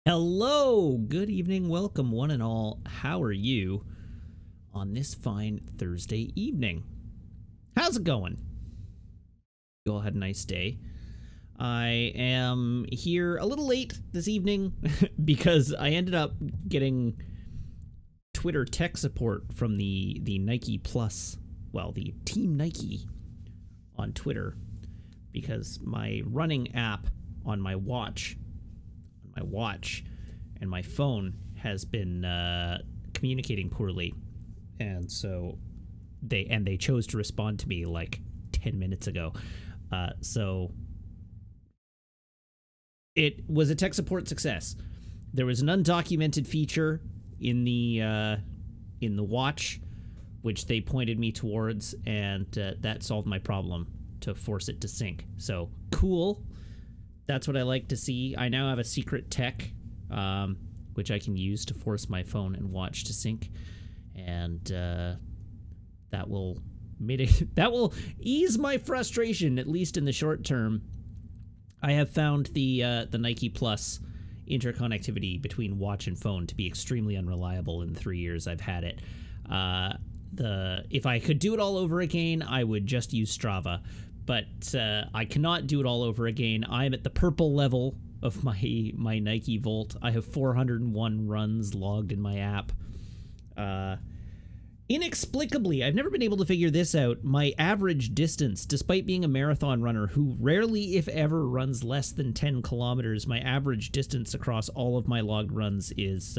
Hello, good evening, welcome one and all. How are you on this fine Thursday evening? How's it going? You all had a nice day. I am here a little late this evening because I ended up getting Twitter tech support from the Nike Plus, well, the Team Nike on Twitter, because my running app on my watch and my phone has been communicating poorly, and so they chose to respond to me like 10 minutes ago. So it was a tech support success. There was an undocumented feature in the watch which they pointed me towards, and that solved my problem to force it to sync. So cool. That's what I like to see. I now have a secret tech, which I can use to force my phone and watch to sync, and that will ease my frustration, at least in the short term. I have found the Nike Plus interconnectivity between watch and phone to be extremely unreliable in the 3 years I've had it. If I could do it all over again, I would just use Strava. But I cannot do it all over again. I'm at the purple level of my Nike Volt. I have 401 runs logged in my app. Inexplicably, I've never been able to figure this out. My average distance, despite being a marathon runner who rarely, if ever, runs less than 10 kilometers, my average distance across all of my logged runs is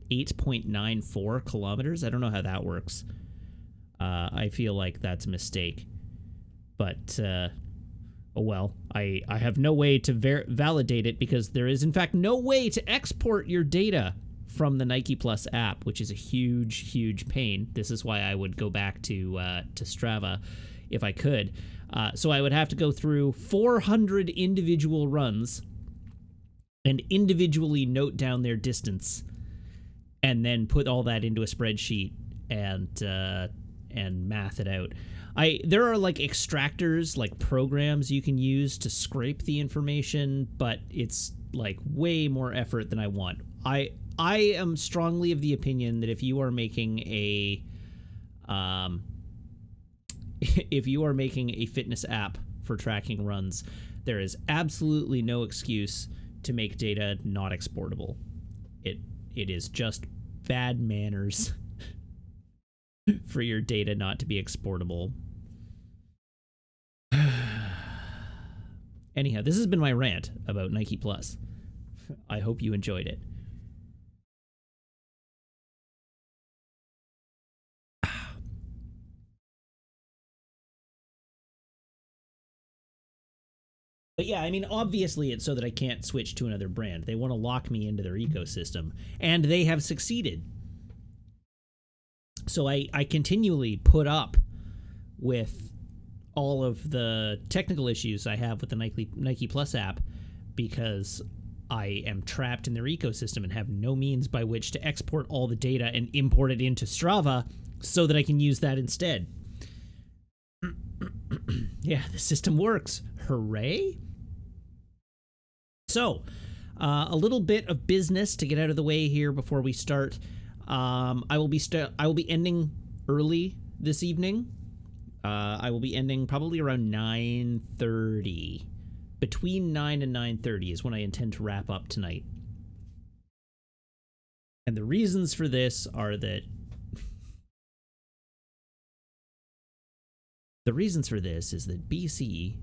8.94 kilometers. I don't know how that works. I feel like that's a mistake. But, oh well, I have no way to validate it, because there is, in fact, no way to export your data from the Nike Plus app, which is a huge, huge pain. This is why I would go back to Strava if I could. So I would have to go through 400 individual runs and individually note down their distance, and then put all that into a spreadsheet and math it out. There are like extractors, like programs you can use to scrape the information, but it's like way more effort than I want. I am strongly of the opinion that if you are making a fitness app for tracking runs, there is absolutely no excuse to make data not exportable. It is just bad manners for your data not to be exportable. Anyhow, this has been my rant about Nike Plus. I hope you enjoyed it. But yeah, I mean, obviously it's so that I can't switch to another brand. They want to lock me into their ecosystem, and they have succeeded. So I continually put up with all of the technical issues I have with the Nike Plus app, because I am trapped in their ecosystem and have no means by which to export all the data and import it into Strava so that I can use that instead. Yeah, the system works. Hooray! So, a little bit of business to get out of the way here before we start. I will be ending early this evening. I will be ending probably around 9:30. Between 9 and 9:30 is when I intend to wrap up tonight. And the reasons for this are that BC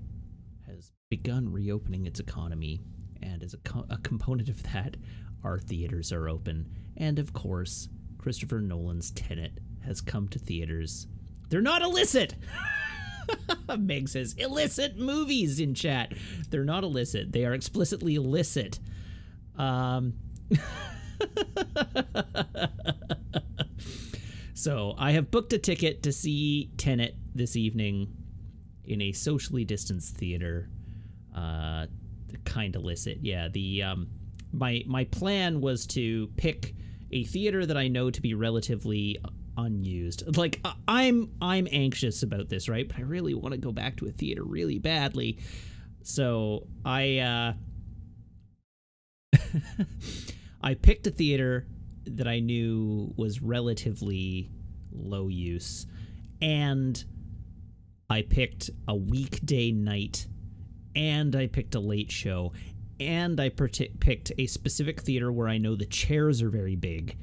has begun reopening its economy, and as a component of that, our theaters are open. And of course, Christopher Nolan's Tenet has come to theaters. They're not illicit! Meg says, illicit movies in chat. They're not illicit. They are explicitly illicit. So, I have booked a ticket to see Tenet this evening in a socially distanced theater. Kind of illicit. Yeah, my plan was to pick a theater that I know to be relatively unused. Like, I'm anxious about this, right? But I really want to go back to a theater really badly. So I I picked a theater that I knew was relatively low use, and I picked a weekday night, and I picked a late show, and I picked a specific theater where I know the chairs are very big,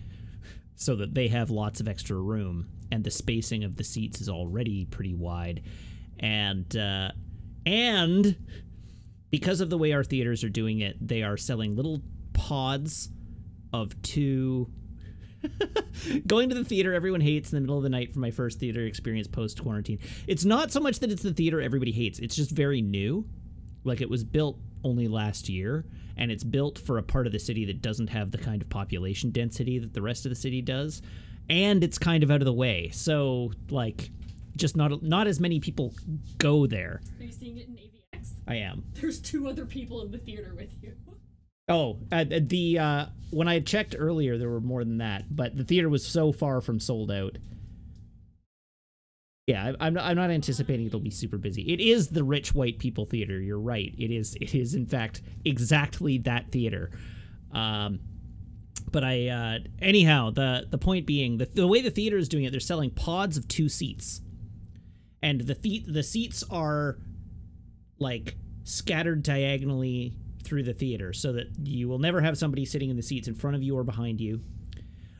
so that they have lots of extra room, and the spacing of the seats is already pretty wide, and because of the way our theaters are doing it, they are selling little pods of 2. Going to the theater everyone hates in the middle of the night for my first theater experience post-quarantine. It's not so much that it's the theater everybody hates. It's just very new. Like, it was built only last year, and it's built for a part of the city that doesn't have the kind of population density that the rest of the city does, and it's kind of out of the way. So, like, just not as many people go there. Are you seeing it in AVX? I am. There's 2 other people in the theater with you. Oh, when I checked earlier, there were more than that, but the theater was so far from sold out. Yeah, I'm not anticipating it'll be super busy. It is the rich white people theater. You're right. It is in fact exactly that theater. But anyhow, the point being, the way the theater is doing it, they're selling pods of 2 seats, and the seats are like scattered diagonally through the theater, so that you will never have somebody sitting in the seats in front of you or behind you,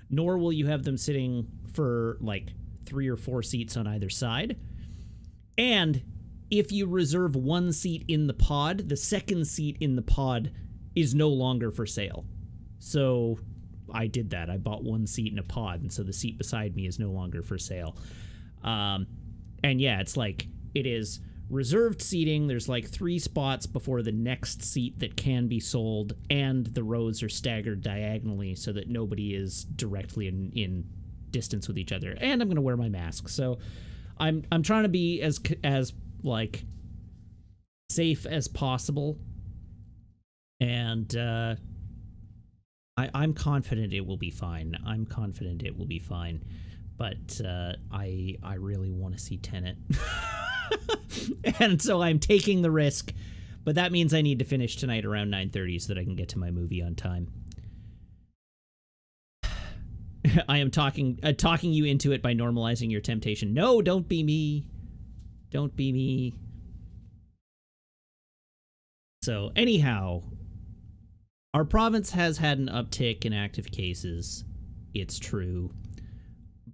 nor will you have them sitting for like 3 or 4 seats on either side. And if you reserve 1 seat in the pod, the second seat in the pod is no longer for sale. So I did that. I bought 1 seat in a pod, and so the seat beside me is no longer for sale. And yeah, it's like, it is reserved seating. There's like 3 spots before the next seat that can be sold, and the rows are staggered diagonally so that nobody is directly in distance with each other. And I'm going to wear my mask. So I'm trying to be as like safe as possible. And I'm confident it will be fine. I'm confident it will be fine. But I really want to see Tenet. And so I'm taking the risk, but that means I need to finish tonight around 9:30 so that I can get to my movie on time. I am talking you into it by normalizing your temptation. No, don't be me. Don't be me. So anyhow, our province has had an uptick in active cases. It's true.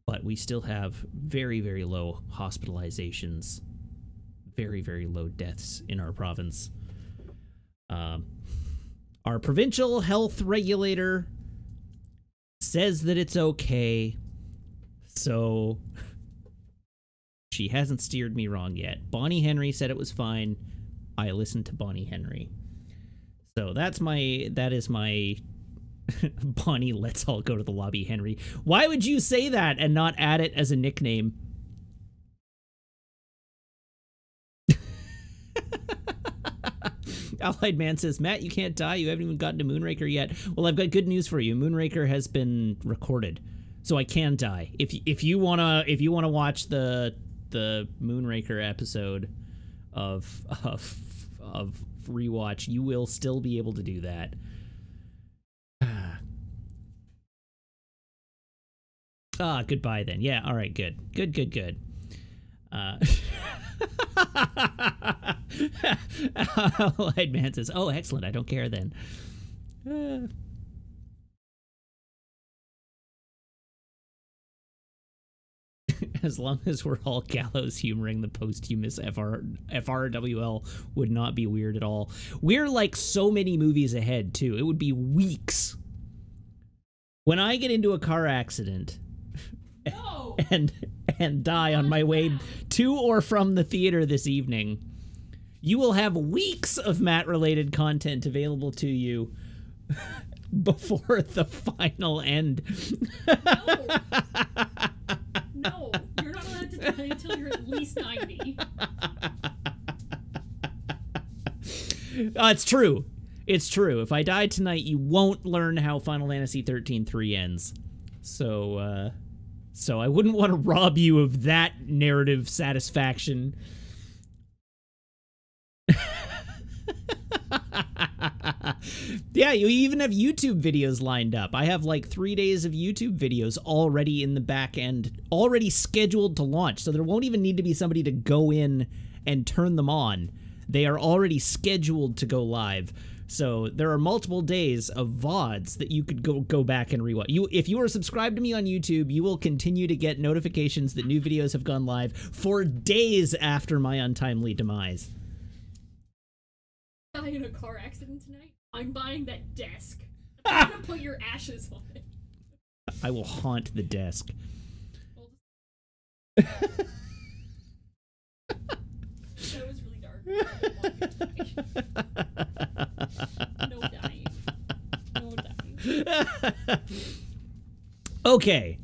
But we still have very, very low hospitalizations. Very, very low deaths in our province. Our provincial health regulator says that it's okay. So she hasn't steered me wrong yet. Bonnie Henry said it was fine. I listened to Bonnie Henry. So that is my Bonnie, let's all go to the lobby, Henry. Why would you say that and not add it as a nickname? Allied Man says, Matt, you can't die. You haven't even gotten to Moonraker yet. Well, I've got good news for you. Moonraker has been recorded, so I can die. If you wanna watch the Moonraker episode of rewatch, you will still be able to do that. Goodbye then. Yeah, all right, good. Allied Man says, oh, excellent, I don't care then. As long as we're all gallows humoring the posthumous FRWL would not be weird at all. We're like so many movies ahead, too. It would be weeks. When I get into a car accident... No. and die on my way to or from the theater this evening, you will have weeks of Matt-related content available to you before the final end. No, you're not allowed to die until you're at least 90. It's true. It's true. If I die tonight, you won't learn how Final Fantasy 13-3 ends. So I wouldn't want to rob you of that narrative satisfaction. Yeah, you even have YouTube videos lined up. I have like 3 days of YouTube videos already in the back end, already scheduled to launch. So there won't even need to be somebody to go in and turn them on. They are already scheduled to go live. So there are multiple days of VODs that you could go back and rewatch. If you are subscribed to me on YouTube, you will continue to get notifications that new videos have gone live for days after my untimely demise. Die in a car accident tonight. I'm buying that desk. I'm gonna put your ashes on it. I will haunt the desk. That was really dark. No dying. No dying. Okay.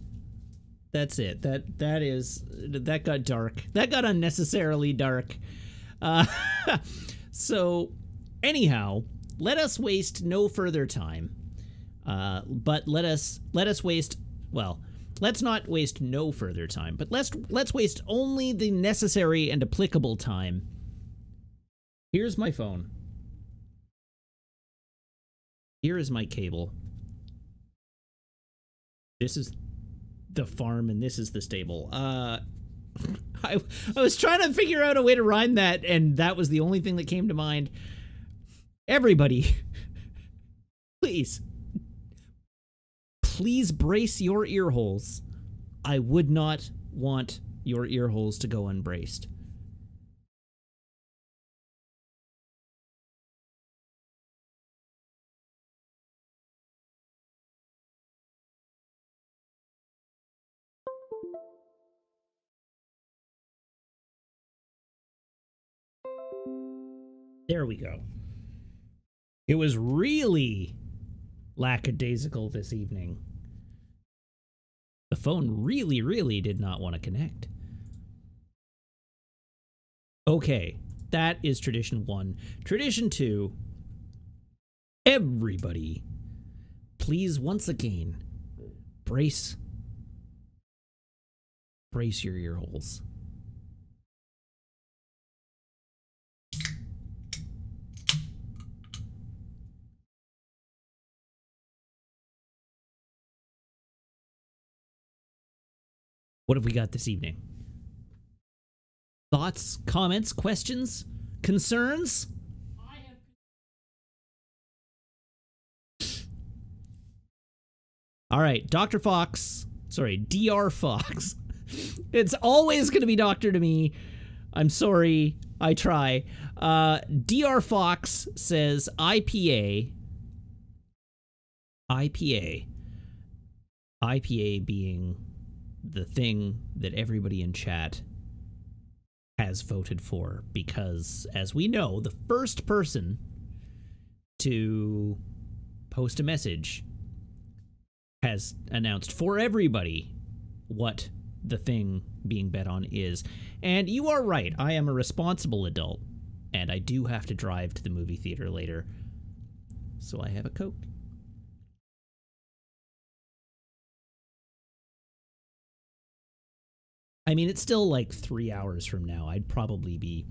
That's it. That got dark. That got unnecessarily dark. So anyhow, let us waste no further time. But let's not waste no further time, but let's waste only the necessary and applicable time. Here's my phone. Here is my cable. This is the farm and this is the stable. I was trying to figure out a way to rhyme that, and that was the only thing that came to mind. Everybody, please brace your ear holes. I would not want your ear holes to go unbraced. There we go. It was really lackadaisical this evening. The phone really, really did not want to connect. Okay, that is tradition 1. Tradition 2. Everybody, please once again, brace your ear holes. What have we got this evening? Thoughts, comments, questions, concerns? All right, Dr. Fox. Sorry, Dr. Fox. It's always going to be doctor to me. I'm sorry. I try. Dr. Fox says IPA. IPA being the thing that everybody in chat has voted for, because as we know, the first person to post a message has announced for everybody what the thing being bet on is. And you are right, I am a responsible adult, and I do have to drive to the movie theater later, so I have a Coke. I mean, it's still like 3 hours from now. I'd probably be...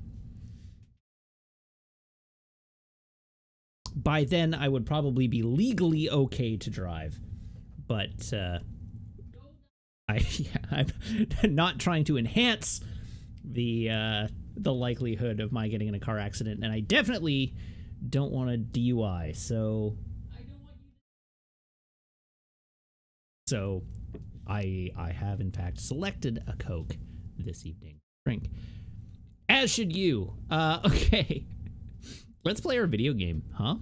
By then, I would probably be legally okay to drive. But, I'm not trying to enhance the likelihood of my getting in a car accident, and I definitely don't want a DUI, so... So... I have, in fact, selected a Coke this evening. Drink. As should you. Okay. Let's play our video game, huh?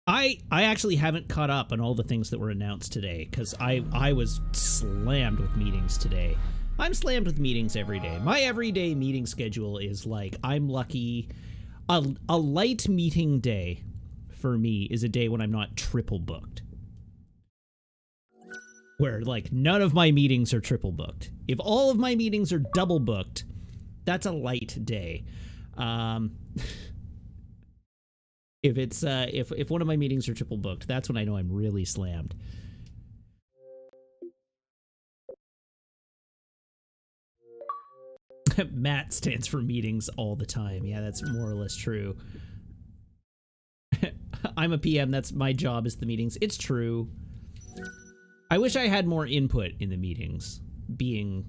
I actually haven't caught up on all the things that were announced today, because I was slammed with meetings today. I'm slammed with meetings every day. My everyday meeting schedule is like, I'm lucky... A light meeting day for me is a day when I'm not triple booked. Where, like, none of my meetings are triple booked. If all of my meetings are double booked, that's a light day. If it's if one of my meetings are triple booked, that's when I know I'm really slammed. MAT stands for meetings all the time. Yeah, that's more or less true. I'm a PM. That's my job is the meetings. It's true. I wish I had more input in the meetings. Being,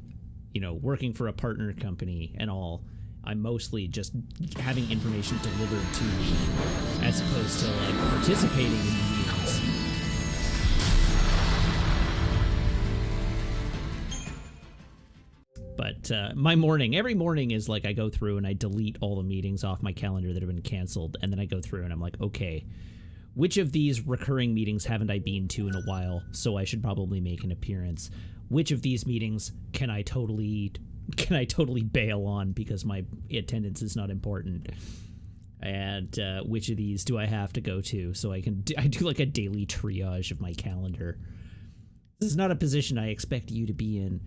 you know, working for a partner company and all. I'm mostly just having information delivered to me as opposed to, like, participating in the meetings. But my morning, every morning is like I go through and I delete all the meetings off my calendar that have been canceled, and then I go through and I'm like, okay, which of these recurring meetings haven't I been to in a while, so I should probably make an appearance? Which of these meetings can I totally bail on because my attendance is not important? And which of these do I have to go to so I do like a daily triage of my calendar? This is not a position I expect you to be in.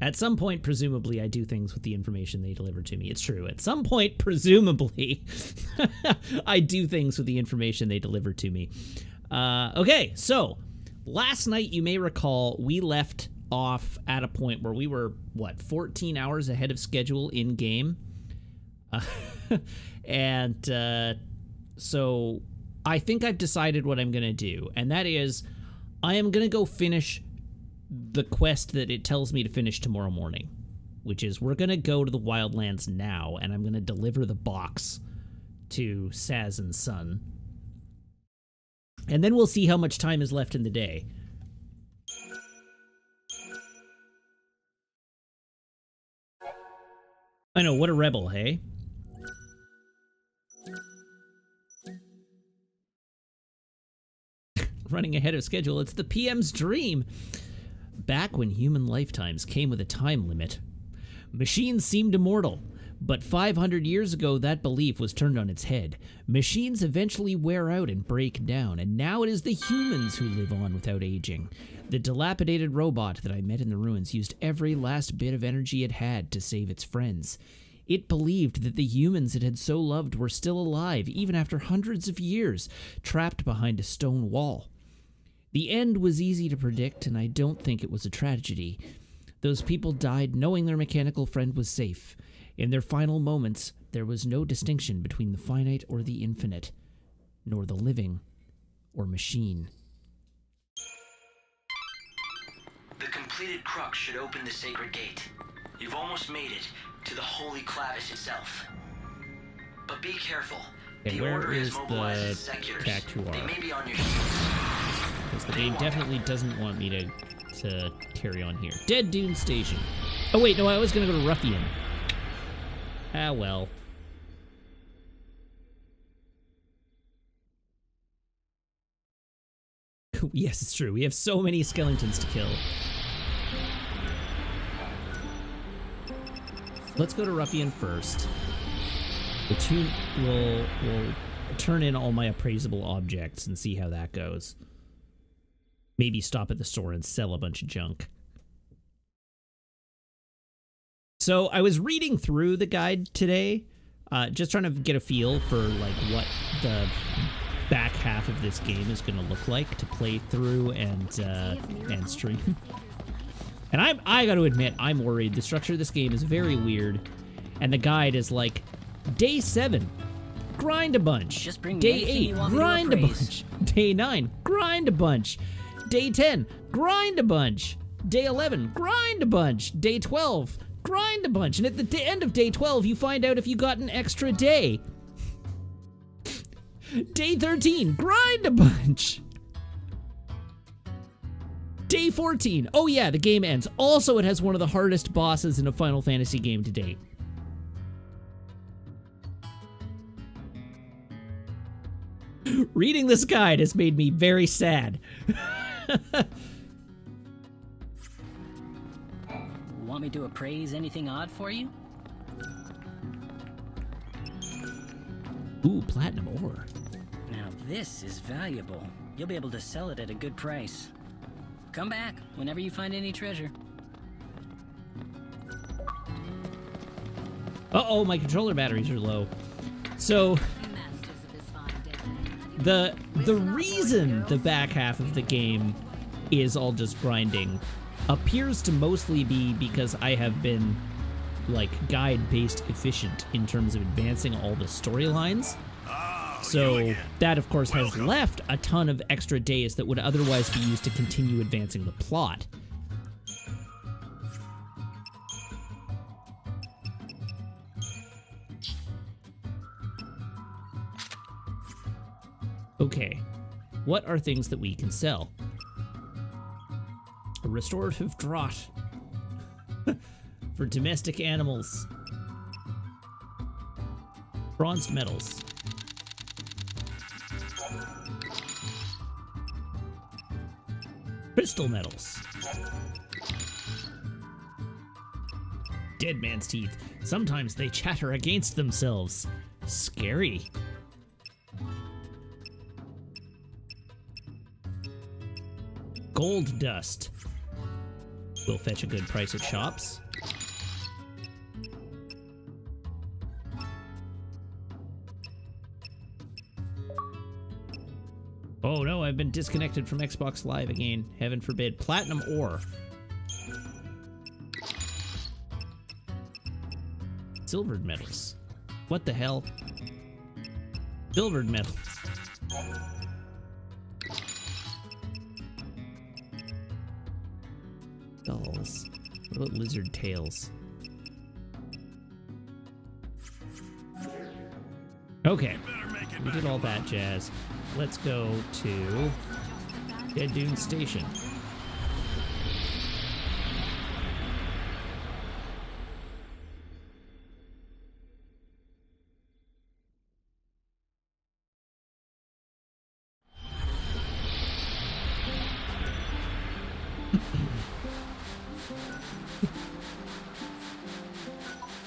At some point, presumably, I do things with the information they deliver to me. It's true. At some point, presumably, I do things with the information they deliver to me. Okay, so last night, you may recall, we left off at a point where we were, what, 14 hours ahead of schedule in-game? So I think I've decided what I'm going to do, and that is I am going to go finish the quest that it tells me to finish tomorrow morning, which is we're going to go to the Wildlands now, and I'm going to deliver the box to Saz and Son. And then we'll see how much time is left in the day. I know, what a rebel, hey? Running ahead of schedule, it's the PM's dream. Back when human lifetimes came with a time limit, machines seemed immortal. But 500 years ago, that belief was turned on its head. Machines eventually wear out and break down, and now it is the humans who live on without aging. The dilapidated robot that I met in the ruins used every last bit of energy it had to save its friends. It believed that the humans it had so loved were still alive, even after hundreds of years, trapped behind a stone wall. The end was easy to predict, and I don't think it was a tragedy. Those people died knowing their mechanical friend was safe. In their final moments, there was no distinction between the finite or the infinite, nor the living or machine. The completed crux should open the sacred gate. You've almost made it to the holy clavis itself. But be careful. Okay, the where order is is mobilized the as seculars. Cactuar? They may be on your heels. Because the game definitely doesn't want me to carry on here. Dead Dune Station. Oh wait, no, I was gonna go to Ruffian. Ah, well. Yes, it's true. We have so many skeletons to kill. Let's go to Ruffian first. We'll turn in all my appraisable objects and see how that goes. Maybe stop at the store and sell a bunch of junk. So I was reading through the guide today, just trying to get a feel for like what the back half of this game is going to look like to play through and stream. And I got to admit, I'm worried. The structure of this game is very weird, and the guide is like, Day 7, grind a bunch. Just bring Day 8, grind a bunch. Day 9, grind a bunch. Day 10, grind a bunch. Day 11, grind a bunch. Day 12, grind a bunch. And at the end of day 12, you find out if you got an extra day. Day 13, grind a bunch. Day 14, oh yeah, the game ends. Also, it has one of the hardest bosses in a Final Fantasy game to date. Reading this guide has made me very sad. Want me to appraise anything odd for you? Ooh, platinum ore. Now this is valuable. You'll be able to sell it at a good price. Come back whenever you find any treasure. Uh-oh, my controller batteries are low. So the reason the back half of the game is all just grinding appears to mostly be because I have been, like, guide-based efficient in terms of advancing all the storylines. So that, of course, has left a ton of extra days that would otherwise be used to continue advancing the plot. Okay, what are things that we can sell? A restorative draught for domestic animals. Bronzed metals. Crystal metals. Dead man's teeth. Sometimes they chatter against themselves. Scary. Gold dust. Will fetch a good price at shops. Oh no, I've been disconnected from Xbox Live again. Heaven forbid. Platinum ore. Silvered metals. What the hell? Silvered metals. Dolls. What about lizard tails? Okay. We did all that jazz. Let's go to Dead Dune Station.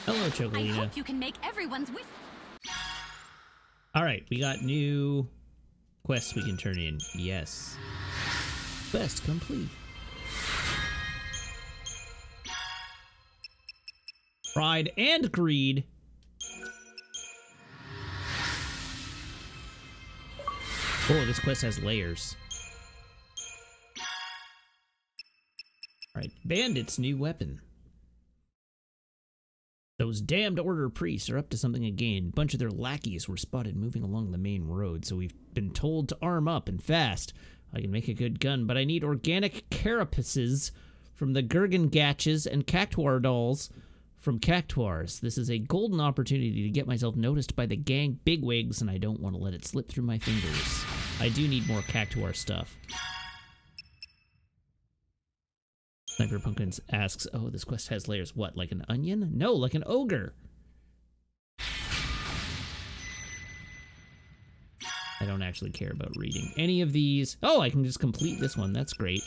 Hello, I Chocolina. hope you can make everyone's wish. All right, we got new quests we can turn in. Yes. Quest complete. Pride and greed. Oh, this quest has layers. All right, Bandit's new weapon. Those damned Order priests are up to something again. A bunch of their lackeys were spotted moving along the main road, so we've been told to arm up and fast. I can make a good gun, but I need organic carapaces from the Gurgan-gatches and cactuar dolls from cactuars. This is a golden opportunity to get myself noticed by the gang bigwigs, and I don't want to let it slip through my fingers. I do need more cactuar stuff. Sniper Pumpkins asks, oh, this quest has layers. What, like an onion? No, like an ogre. I don't actually care about reading any of these. Oh, I can just complete this one. That's great.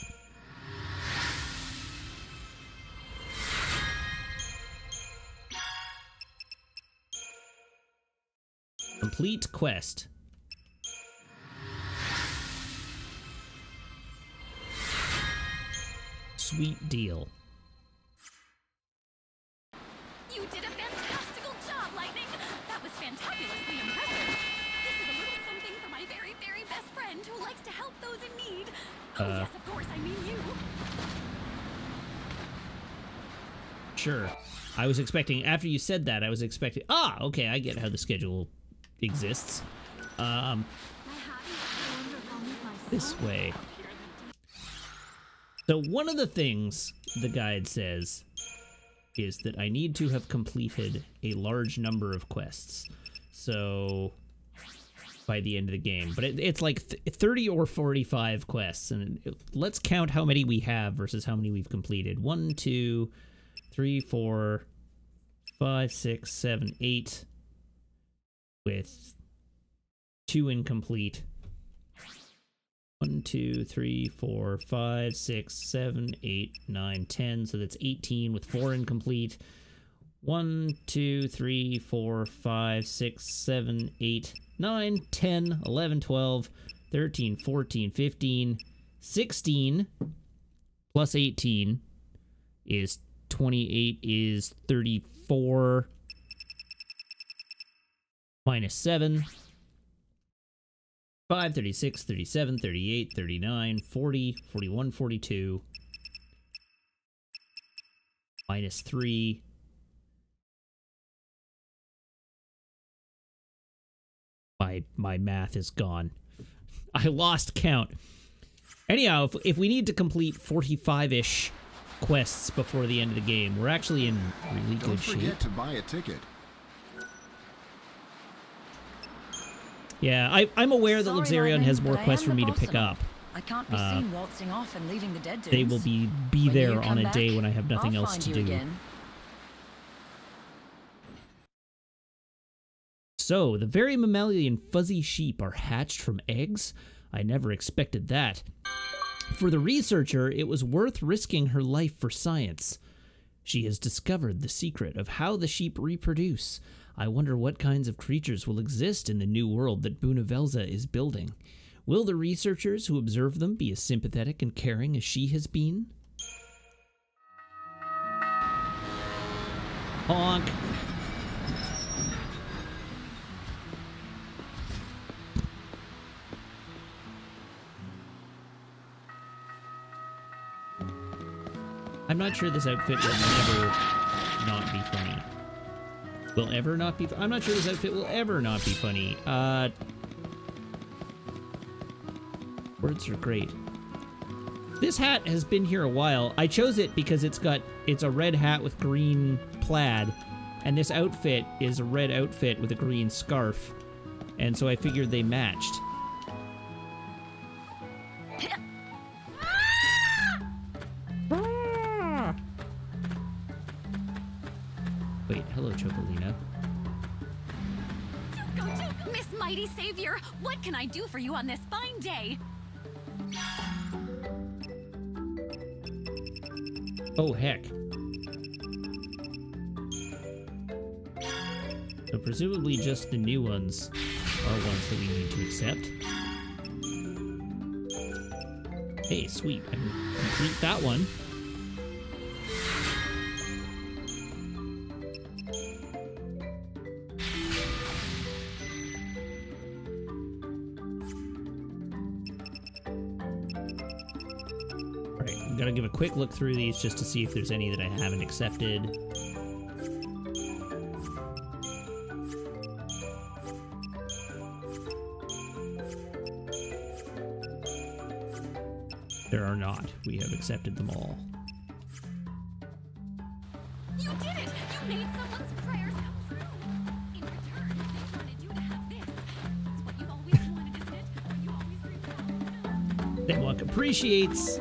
Complete quest. Sweet deal. You did a fantastical job, Lightning. That was fantabulously impressive. This is a little something for my very, very best friend who likes to help those in need. Oh, yes, of course, I mean you. Sure. I was expecting, after you said that, I was expecting, okay, I get how the schedule exists. This way. So one of the things the guide says is that I need to have completed a large number of quests. So by the end of the game, but it's like 30 or 45 quests, and let's count how many we have versus how many we've completed. 1, 2, 3, 4, 5, 6, 7, 8, with 2 incomplete. 1, 2, 3, 4, 5, 6, 7, 8, 9, 10. So that's 18 with 4 incomplete. 1, 2, 3, 4, 5, 6, 7, 8, 9, 10, 11, 12, 13, 14, 15, 16 plus 18 is 28 is 34 minus 7 5, 36, 37, 38, 39, 40, 41, 42. Minus 3. My math is gone. I lost count. Anyhow, if we need to complete 45-ish quests before the end of the game, we're actually in really good shape. Don't forget to buy a ticket. Yeah, I'm aware that Sorry, Luxarion Lightning, has more but I quests am for the me to boss pick of it. up. I can't be seen waltzing off and leaving the dead dudes. They will be When there you on come a back, day when I have nothing I'll else find to you do. again. So, the very mammalian fuzzy sheep are hatched from eggs? I never expected that. For the researcher, it was worth risking her life for science. She has discovered the secret of how the sheep reproduce. I wonder what kinds of creatures will exist in the new world that Bunavelza is building. Will the researchers who observe them be as sympathetic and caring as she has been? Honk! I'm not sure this outfit will never not be funny. Will ever not be... I'm not sure this outfit will ever not be funny. Words are great. This hat has been here a while. I chose it because it's a red hat with green plaid, and this outfit is a red outfit with a green scarf, and so I figured they matched. Wait, hello, Chocolina. Miss Mighty Savior, what can I do for you on this fine day? Oh, heck. So presumably just the new ones are ones that we need to accept. Hey, sweet. I can complete that one. Gotta give a quick look through these just to see if there's any that I haven't accepted. There are not. We have accepted them all. You did it! You made someone's prayers come true! In return, they wanted you to have this. It's what you've always wanted, isn't it? What you always dreamed of. Demlock appreciates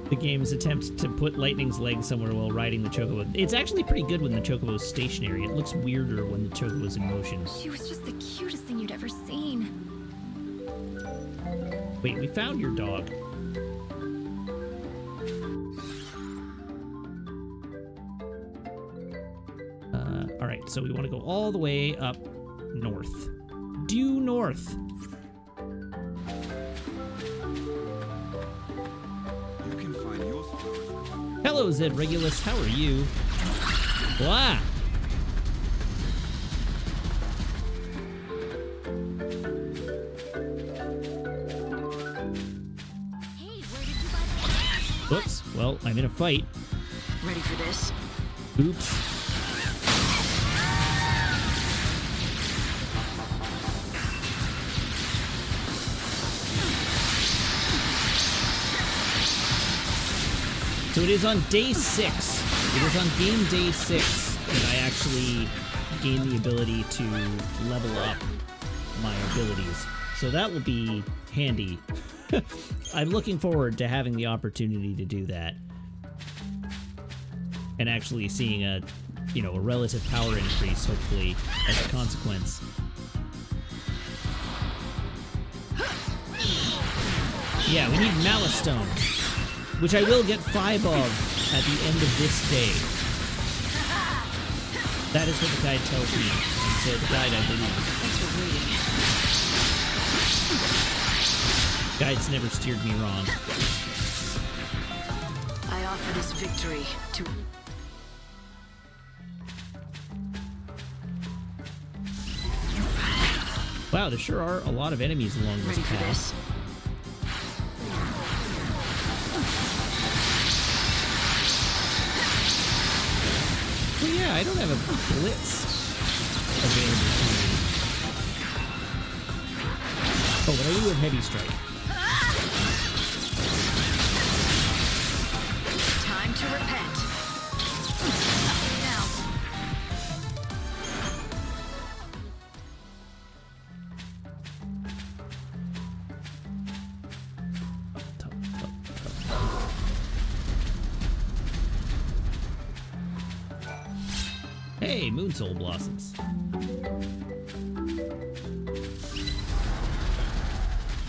the game's attempt to put Lightning's leg somewhere while riding the Chocobo. It's actually pretty good when the Chocobo's stationary. It looks weirder when the Chocobo's in motion. She was just the cutest thing you'd ever seen. Wait, we found your dog. Alright, so we want to go all the way up north. Due north. Hello, Zed Regulus. How are you? Blah. Hey, where did you buy that? Whoops. Well, I'm in a fight. Ready for this? Oops. So it is on day 6. It is on game day 6 that I actually gain the ability to level up my abilities. So that will be handy. I'm looking forward to having the opportunity to do that. And actually seeing a relative power increase, hopefully, as a consequence. Yeah, we need Malice Stone, which I will get 5 of at the end of this day. That is what the guide tells me. And so the guide, I believe. Thanks for reading. Guides never steered me wrong. I offer this victory to... Wow, there sure are a lot of enemies along this Ready for path. this? Well, yeah, I don't have a blitz available to me. Oh, but I do have heavy strike. Time to repent. Now. Hey, Moon Soul Blossoms.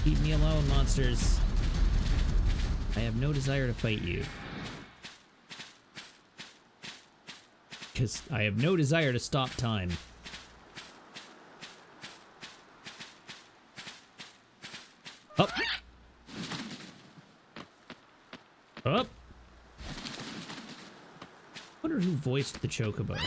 Leave me alone, monsters. I have no desire to fight you. Because I have no desire to stop time. Up. Up. Wonder who voiced the Chocobo.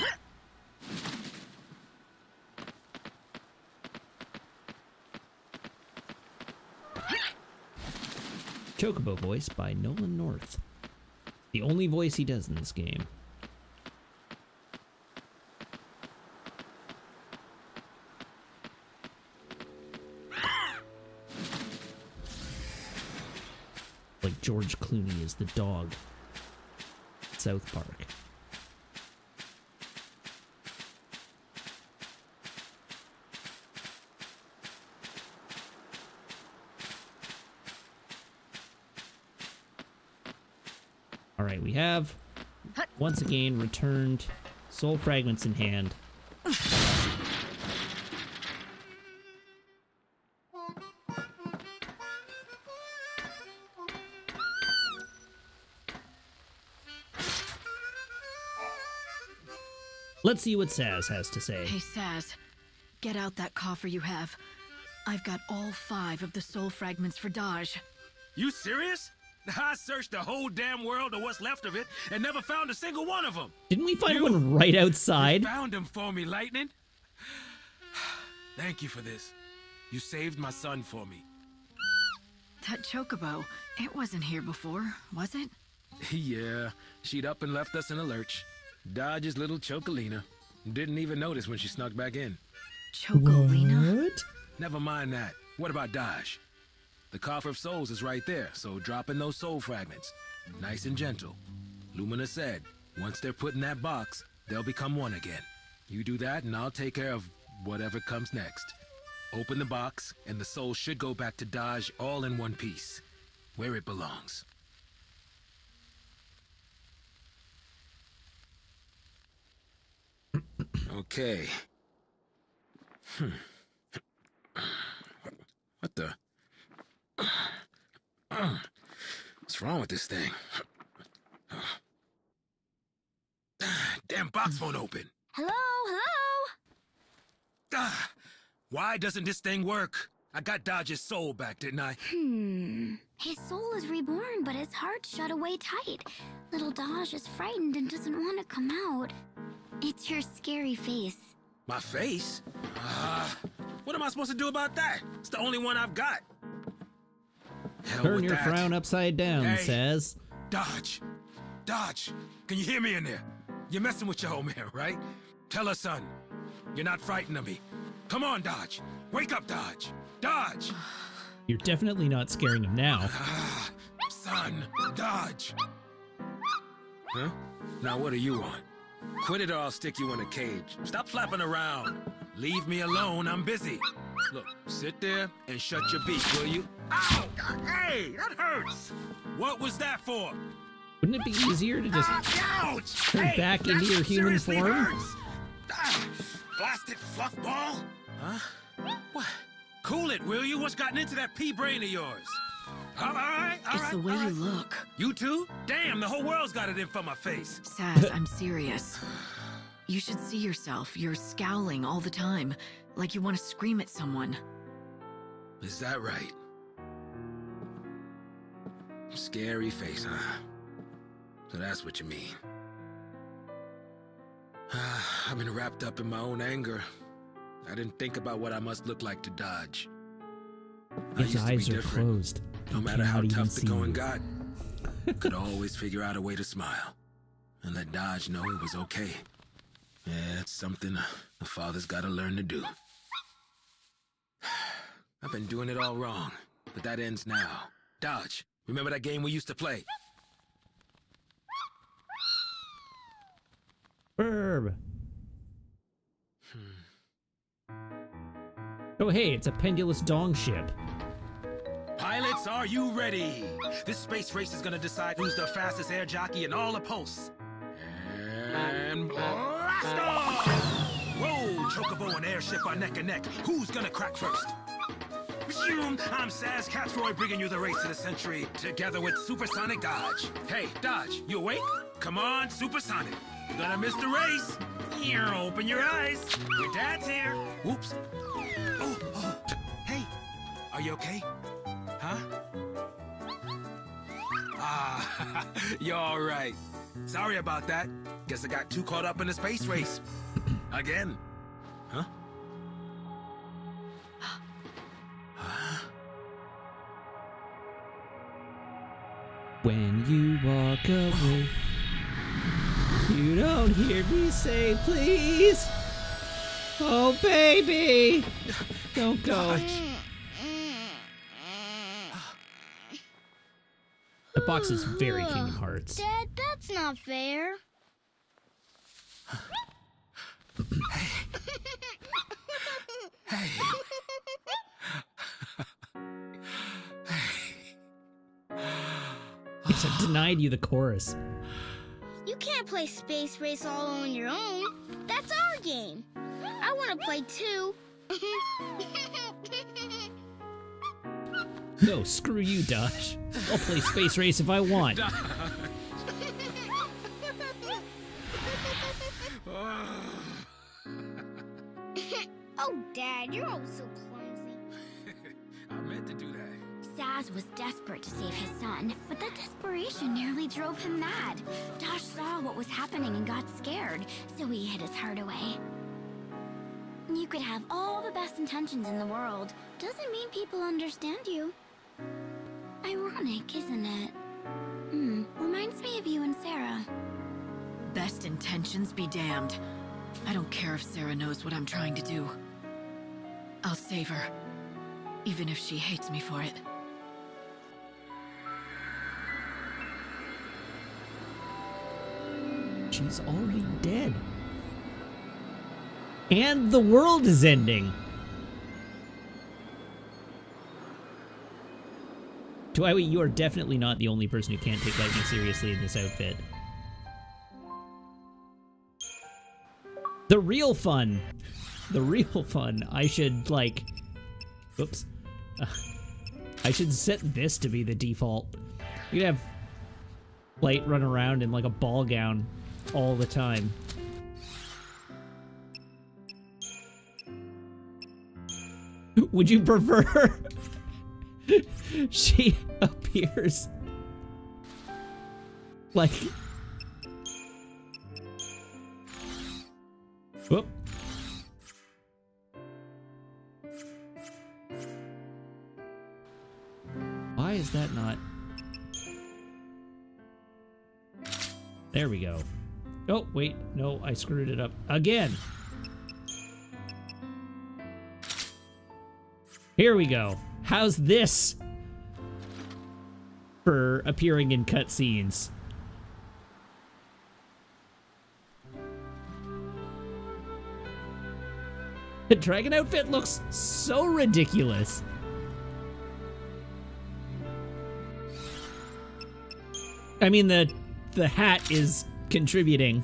Chocobo voice by Nolan North. The only voice he does in this game. Like George Clooney is the dog. South Park. Alright, we have once again returned soul fragments in hand. Let's see what Saz has to say. Hey, Saz. Get out that coffer you have. I've got all 5 of the soul fragments for Dahj. You serious? I searched the whole damn world of what's left of it and never found a single one of them. Didn't we find one right outside? You found them for me, Lightning. Thank you for this. You saved my son for me. That Chocobo, it wasn't here before, was it? Yeah, she'd up and left us in a lurch. Dodge's little Chocolina. Didn't even notice when she snuck back in. Chocolina? What? Never mind that. What about Dahj? The Coffer of Souls is right there, so drop in those soul fragments. Nice and gentle. Lumina said, once they're put in that box, they'll become one again. You do that and I'll take care of whatever comes next. Open the box, and the soul should go back to Dahj all in one piece, where it belongs. Okay. What the? What's wrong with this thing? Damn box won't open. Hello? Why doesn't this thing work? I got Dodge's soul back, didn't I? His soul is reborn, but his heart's shut away tight. Little Dahj is frightened and doesn't want to come out. It's your scary face. My face? What am I supposed to do about that? It's the only one I've got. Hell Turn with your that. frown upside down, Hey. Saz. Dodge! Dodge! Can you hear me in there? You're messing with your old man, right? Tell her, son. You're not frightened of me. Come on, Dodge. Wake up, Dodge. Dodge! You're definitely not scaring him now. Son, Dodge! Huh? Now what do you want? Quit it or I'll stick you in a cage. Stop flapping around. Leave me alone, I'm busy. Look, sit there and shut your beak, will you? Ow! Hey, that hurts! What was that for? Wouldn't it be easier to just Ouch! turn Hey, back that into your human seriously form? hurts. Blasted fluff ball? Huh? What? Cool it, will you? What's gotten into that pea brain of yours? All right. It's the way you look. You too? Damn, the whole world's got it in for my face. Saz, I'm serious. You should see yourself. You're scowling all the time, like you want to scream at someone. Is that right? Scary face, huh? So that's what you mean. I've been wrapped up in my own anger. I didn't think about what I must look like to Dahj. His eyes are closed. No He matter how cannot even tough the see going you. got, could always figure out a way to smile and let Dahj know it was okay. Yeah, it's something a father's got to learn to do. I've been doing it all wrong, but that ends now. Dahj, remember that game we used to play? Burb. Oh, hey, it's a pendulous dong ship. Pilots, are you ready? This space race is gonna decide who's the fastest air jockey in all the posts. And blast off! Whoa, Chocobo and Airship are neck and neck. Who's gonna crack first? Zoom, I'm Saz Catroy bringing you the race of the century together with Supersonic Dahj. Hey, Dahj, you awake? Come on, Supersonic. You're gonna miss the race. Here, open your eyes. Your dad's here. Whoops. Oh, hey, are you okay? Huh? Ah, you're all right. Sorry about that. Guess I got too caught up in the space race. Again. Huh? When you walk away, you don't hear me say, please. Oh, baby. Don't go. The box is very Kingdom Hearts. Dad, that's not fair. Hey. Yes, I denied you the chorus. You can't play Space Race all on your own. That's our game. I want to play too. No, screw you, Dahj. I'll play Space Race if I want. Oh, Dad, you're always so clumsy. I meant to do that. Saz was desperate to save his son, but that desperation nearly drove him mad. Dahj saw what was happening and got scared, so he hid his heart away. You could have all the best intentions in the world. Doesn't mean people understand you. Ironic, isn't it? Reminds me of you and Sarah. Best intentions be damned. I don't care if Sarah knows what I'm trying to do. I'll save her, even if she hates me for it. She's already dead. And the world is ending. Twilight, you are definitely not the only person who can't take lightning seriously in this outfit. The real fun. The real fun. I should, like... Oops. I should set this to be the default. You could have Light run around in, like, a ball gown all the time. Would you prefer she appears like... Whoop. Why is that not... There we go. Oh, wait. No, I screwed it up again. Here we go. How's this for appearing in cutscenes? The dragon outfit looks so ridiculous. I mean, the hat is contributing.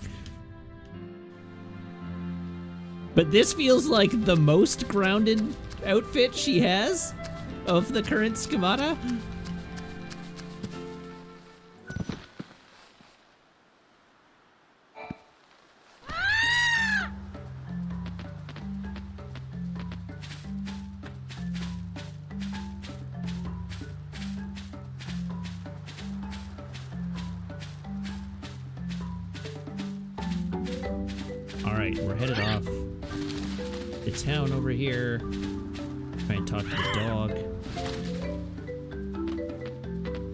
But this feels like the most grounded outfit she has of the current schemata. All right, we're headed off. the town over here. Try and talk to the dog.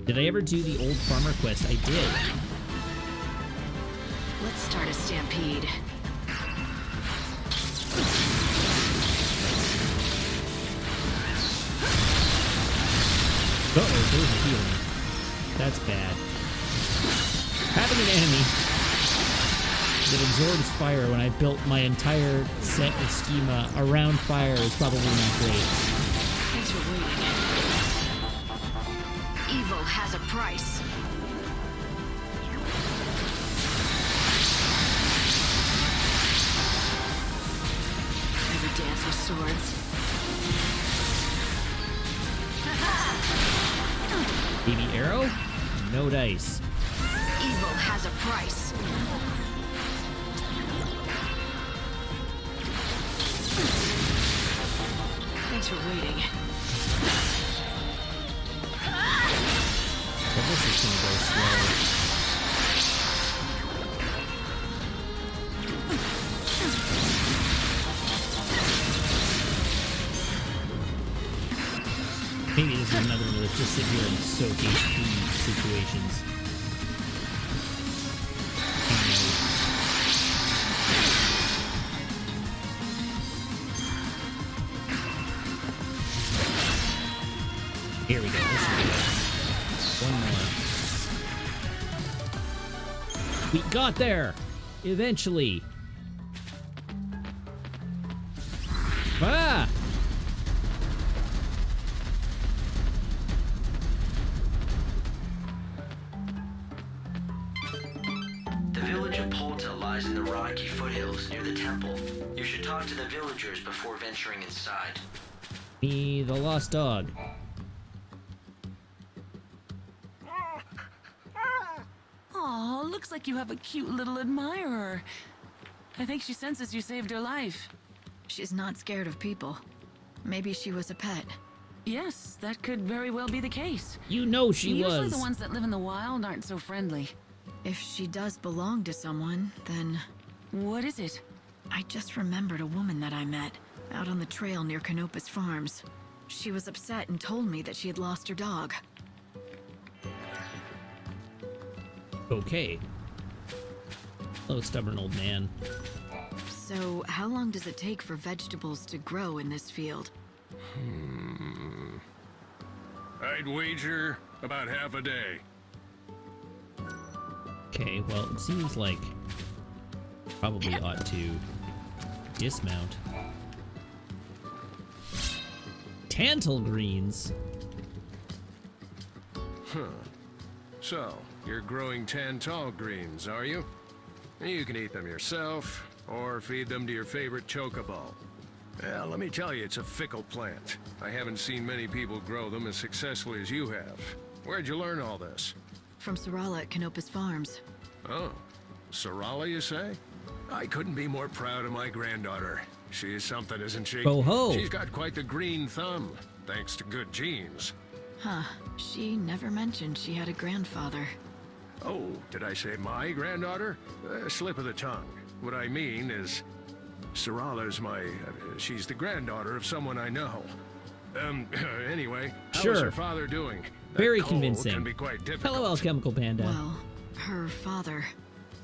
Did I ever do the old farmer quest? I did. Let's start a stampede. Uh-oh, there's a healing. That's bad. Having an enemy that absorbs fire when I built my entire set of schema around fire is probably not great. Thanks for waiting. Evil has a price. Ever dance with swords? Baby arrow? No dice. Evil has a price. Thanks for waiting. Well, this is gonna go slow. Maybe this is another one that's just sit here and soak HP situations. Here we go. This should be it. One more. We got there! Eventually. Ah! The village of Polta lies in the rocky foothills near the temple. You should talk to the villagers before venturing inside. Me, the lost dog. Aw, looks like you have a cute little admirer. I think she senses you saved her life. She's not scared of people. Maybe she was a pet. Yes, that could very well be the case. You know she Usually was. the ones that live in the wild aren't so friendly. If she does belong to someone, then... What is it? I just remembered a woman that I met out on the trail near Canopus Farms. She was upset and told me that she had lost her dog. Okay. Oh, stubborn old man. So, how long does it take for vegetables to grow in this field? I'd wager about half a day. Okay, well, it seems like probably ought to dismount. Tantal greens. So, you're growing Tantal greens, are you? You can eat them yourself, or feed them to your favorite chocobo. Well, let me tell you, it's a fickle plant. I haven't seen many people grow them as successfully as you have. Where'd you learn all this? From Sarala at Canopus Farms. Oh, Sarala, you say? I couldn't be more proud of my granddaughter. She's something, isn't she? Ho ho! She's got quite the green thumb, thanks to good genes. Huh. She never mentioned she had a grandfather. Oh, did I say my granddaughter? Slip of the tongue. What I mean is, Sarala's she's the granddaughter of someone I know. Anyway, how's Sure. her father doing? Very That cold convincing. Can be quite difficult. Hello, Alchemical Panda. Well, her father.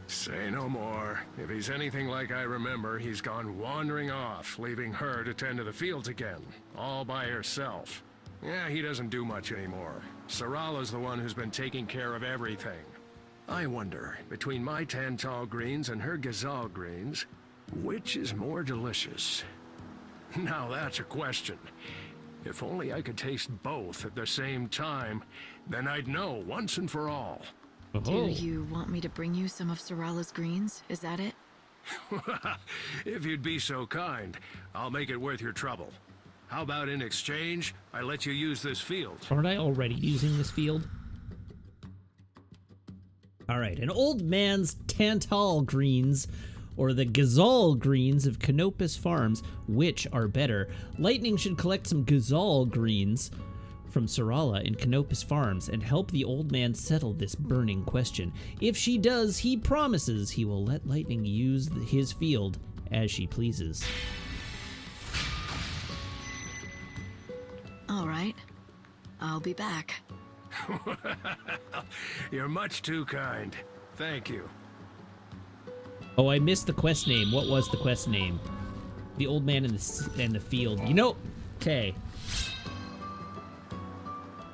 Say no more. If he's anything like I remember, he's gone wandering off, leaving her to tend to the fields again, all by herself. Yeah, he doesn't do much anymore. Sarala's the one who's been taking care of everything. I wonder, between my Tantal greens and her Gazal greens, which is more delicious? Now that's a question. If only I could taste both at the same time, then I'd know once and for all. Oh. Do you want me to bring you some of Sarala's greens? Is that it? If you'd be so kind, I'll make it worth your trouble. How about in exchange, I let you use this field? Aren't I already using this field? Alright, an old man's Tantal greens, or the Gazal greens of Canopus Farms. Which are better? Lightning should collect some Gazal greens from Sarala in Canopus Farms and help the old man settle this burning question. If she does, he promises he will let Lightning use his field as she pleases. All right. I'll be back. You're much too kind. Thank you. Oh, I missed the quest name. What was the quest name? The old man in the field. You know, okay.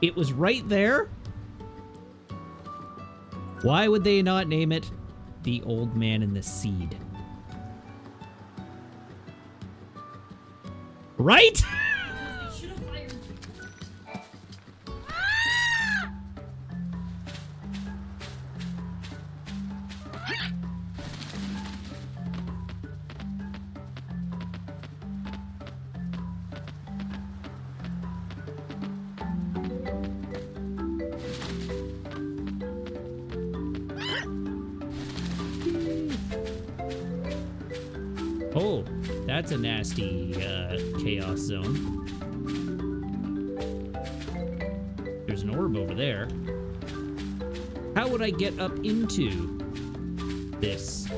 It was right there. Why would they not name it The Old Man in the Seed? Right? They should have fired you. Oh, that's a nasty chaos zone. There's an orb over there. How would I get up into this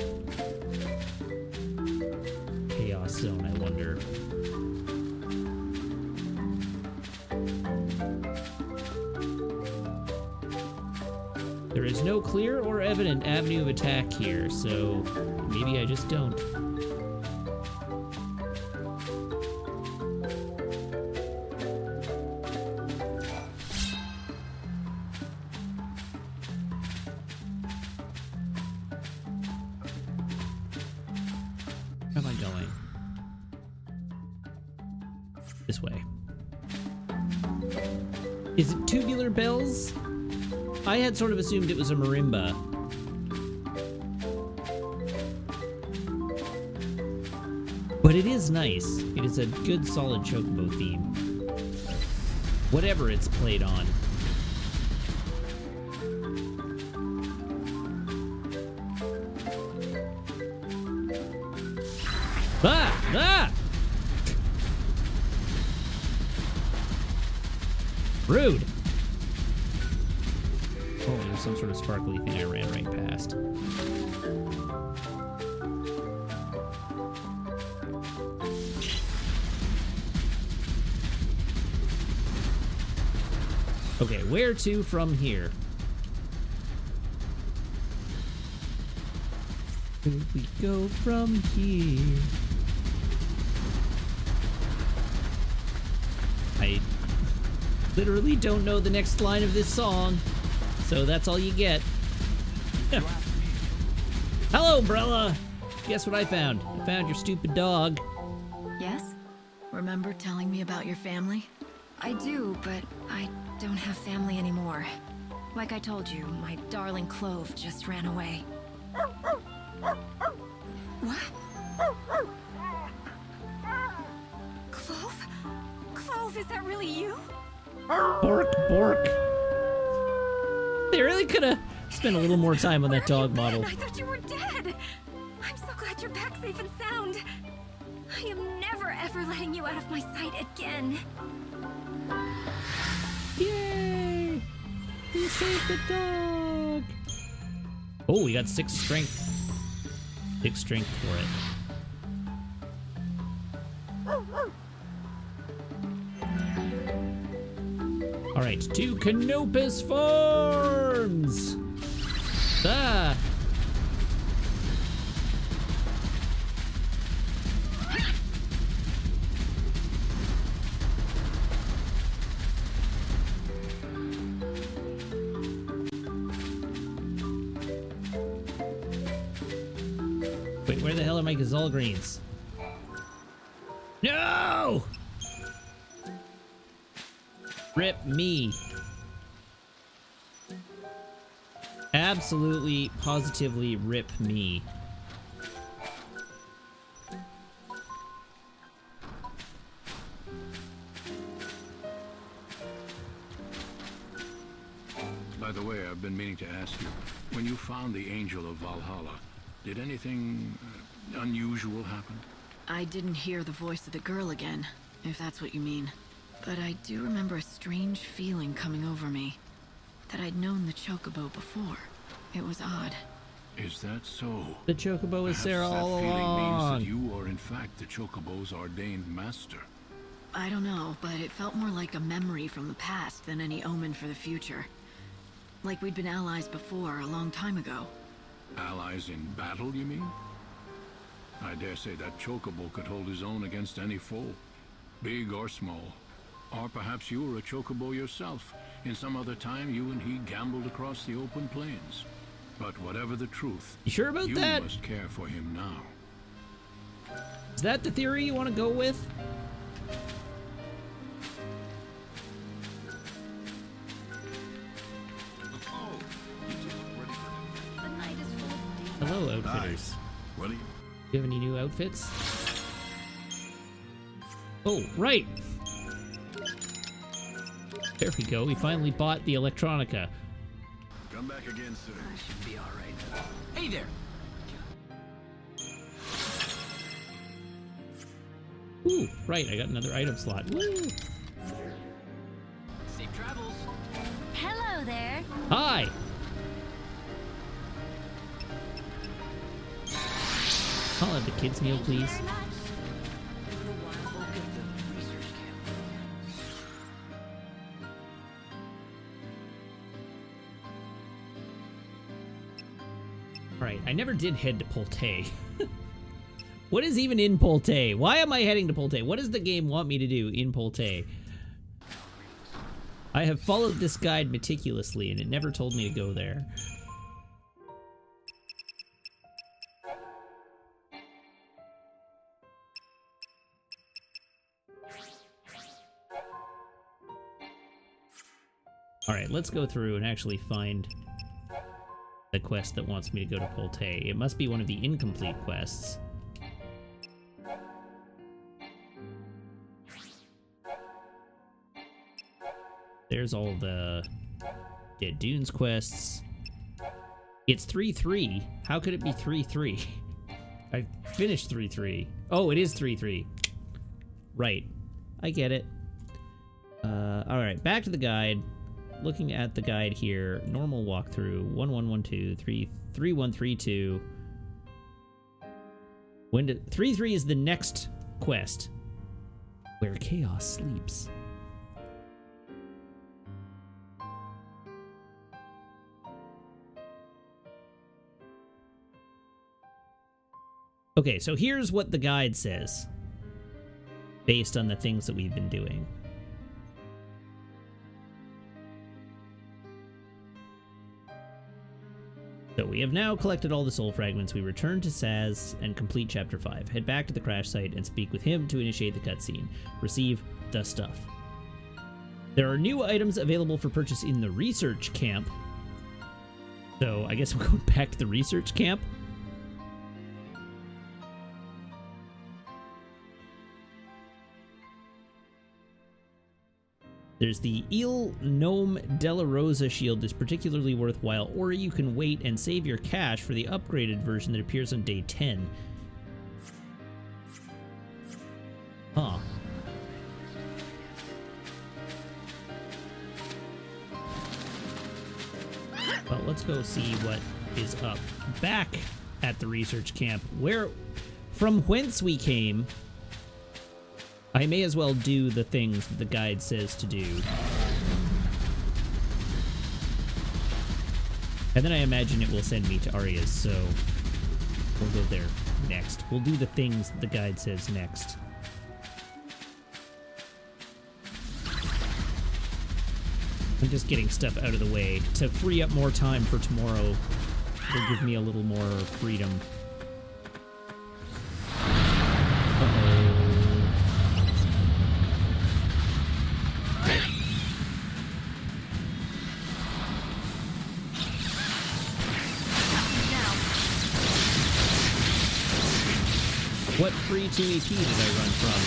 chaos zone, I wonder? There is no clear or evident avenue of attack here, so maybe I just don't. Where am I going? This way. Is it Tubular Bells? I had sort of assumed it was a marimba. But it is nice. It is a good solid chocobo theme. Whatever it's played on. Ah! Ah! Rude. Oh, there's some sort of sparkly thing I ran right past. Okay, where to from here? Where do we go from here? I literally don't know the next line of this song, so that's all you get. Hello, Umbrella! Guess what I found? I found your stupid dog. Yes? Remember telling me about your family? I do, but I don't have family anymore. Like I told you, my darling Clove just ran away. What? Clove? Clove, is that really you? Bork, bork. They really could have spent a little more time on that dog model. I thought you were dead. I'm so glad you're back safe and sound. I am never ever letting you out of my sight again. Yay! We saved the dog! Oh, we got 6 strength. 6 strength for it. Alright, to Canopus Farms! Ah! Wait, where the hell are my Gazelle Greens? No! Rip me. Absolutely, positively rip me. By the way, I've been meaning to ask you, when you found the Angel of Valhalla, did anything unusual happen? I didn't hear the voice of the girl again, if that's what you mean. But I do remember a strange feeling coming over me. That I'd known the Chocobo before. It was odd. Is that so? The Chocobo is Perhaps there all that feeling along. means that you are in fact the Chocobo's ordained master. I don't know, but it felt more like a memory from the past than any omen for the future. Like we'd been allies before, a long time ago. Allies in battle, you mean? I dare say that Chocobo could hold his own against any foe, big or small. Or perhaps you were a Chocobo yourself. In some other time, you and he gambled across the open plains. But whatever the truth, you sure about that? You must care for him now. Is that the theory you want to go with? Hello, outfitters. What do you have any new outfits? Oh, right. There we go. We finally bought the electronica. Come back again soon. I should be all right. Hey there. Ooh, right. I got another item slot. Woo. Safe travels. Hello there. Hi. I'll have the kids' meal, please. Alright, I never did head to Poltay. What is even in Poltay? Why am I heading to Poltay? What does the game want me to do in Poltay? I have followed this guide meticulously, and it never told me to go there. Alright, let's go through and actually find the quest that wants me to go to Poltay. It must be one of the incomplete quests. There's all the Dead Dunes quests. It's 3-3. How could it be 3-3? I finished 3-3. Oh, it is 3-3. Right. I get it. Alright, back to the guide. Looking at the guide here, normal walkthrough, 1112, 3132. 3-3 is the next quest, where chaos sleeps. Okay, so here's what the guide says, based on the things that we've been doing. So we have now collected all the soul fragments. We return to Saz and complete Chapter 5. Head back to the crash site and speak with him to initiate the cutscene. Receive the stuff. There are new items available for purchase in the research camp. So I guess we'll go back to the research camp. There's the Il Nome Della Rosa shield is particularly worthwhile, or you can wait and save your cash for the upgraded version that appears on day 10. Huh. Well, let's go see what is up back at the research camp, from whence we came. I may as well do the things that the guide says to do. And then I imagine it will send me to Arya's, so we'll go there next. We'll do the things that the guide says next. I'm just getting stuff out of the way to free up more time for tomorrow. It'll give me a little more freedom. What free 2AP did I run from?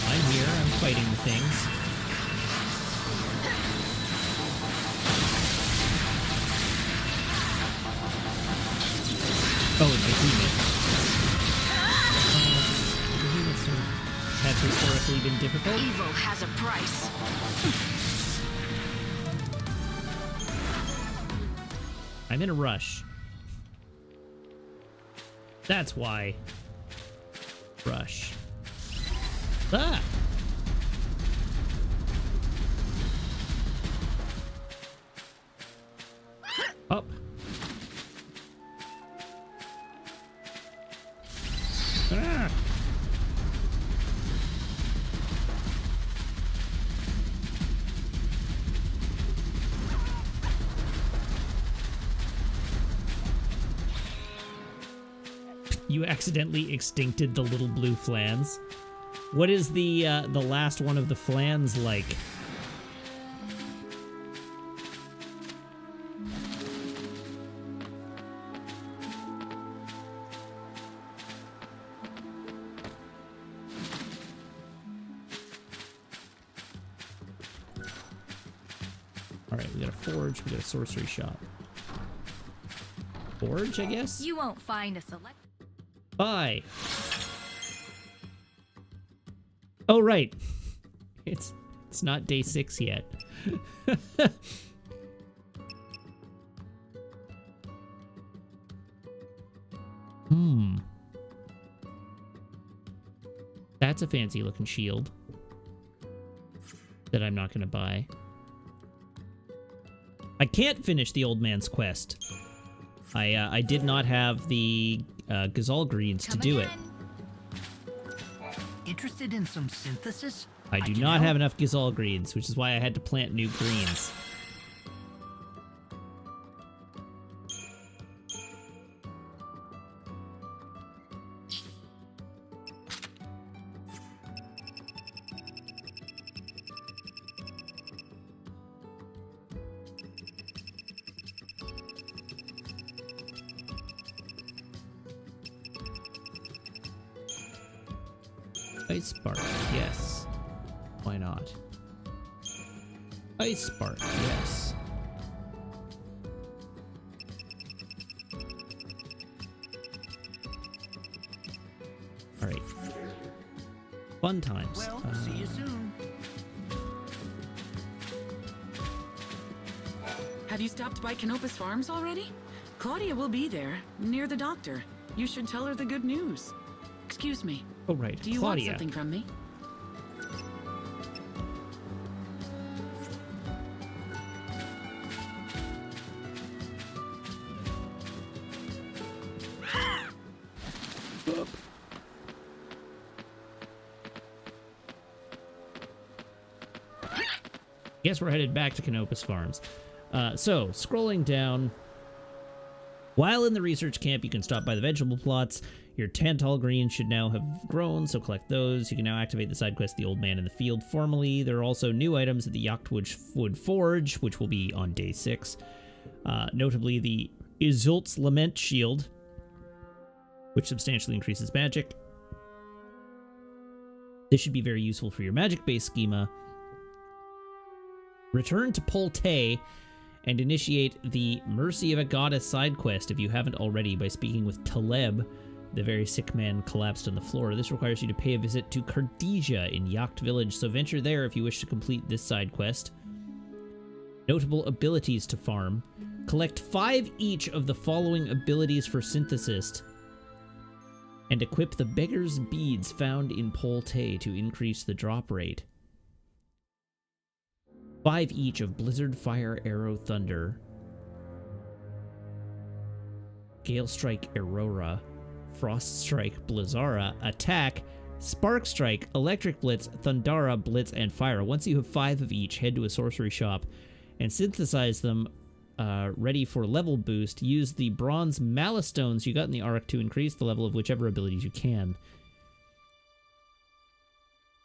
I'm here, I'm fighting the things. Oh, and the behemoths have historically been difficult. Evil has a price. I'm in a rush. That's why. Rush. Ah! Ah. You accidentally extincted the little blue flans. What is the last one of the flans like? Alright, we got a forge, we got a sorcery shop. Forge, I guess? You won't find a select. Bye. Oh, right. It's not day 6 yet. That's a fancy looking shield that I'm not going to buy. I can't finish the old man's quest. I did not have the Gazal greens to do it. Interested in some synthesis? I do not have enough Gazal greens, which is why I had to plant new greens. Ice Spark, yes. Why not? Ice Spark, yes. Alright. Fun times. Well, see you soon. Have you stopped by Canopus Farms already? Claudia will be there, near the doctor. You should tell her the good news. Excuse me. Oh, right. Do you Claudia. want something from me? Guess we're headed back to Canopus Farms. So, scrolling down. While in the research camp, you can stop by the vegetable plots. Your Tantal greens should now have grown, so collect those. You can now activate the side quest, The Old Man in the Field, formally. There are also new items at the Yachtwood Forge, which will be on day 6. Notably, the Isult's Lament Shield, which substantially increases magic. This should be very useful for your magic-based schema. Return to Poltay and initiate the Mercy of a Goddess side quest if you haven't already by speaking with Taleb, the very sick man collapsed on the floor. This requires you to pay a visit to Khardija in Yacht Village, so venture there if you wish to complete this side quest. Notable abilities to farm. Collect 5 each of the following abilities for Synthesist, and equip the Beggar's Beads found in Poltay to increase the drop rate. 5 each of Blizzard, Fire, Arrow, Thunder, Gale Strike, Aurora, Frost Strike, Blizzara, Attack, Spark Strike, Electric Blitz, Thundara, Blitz, and Fire. Once you have 5 of each, head to a sorcery shop and synthesize them ready for level boost. Use the bronze Malice Stones you got in the Arc to increase the level of whichever abilities you can.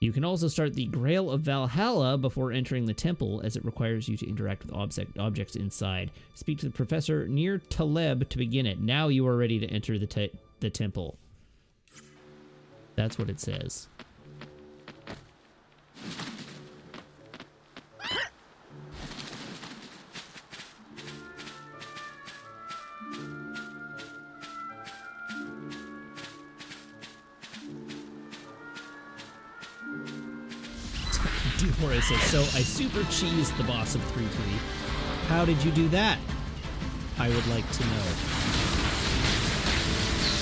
You can also start the Grail of Valhalla before entering the temple, as it requires you to interact with objects inside. Speak to the professor near Taleb to begin it. Now you are ready to enter the temple. That's what it says. Dehora says, so I super cheesed the boss of 3-3. How did you do that? I would like to know.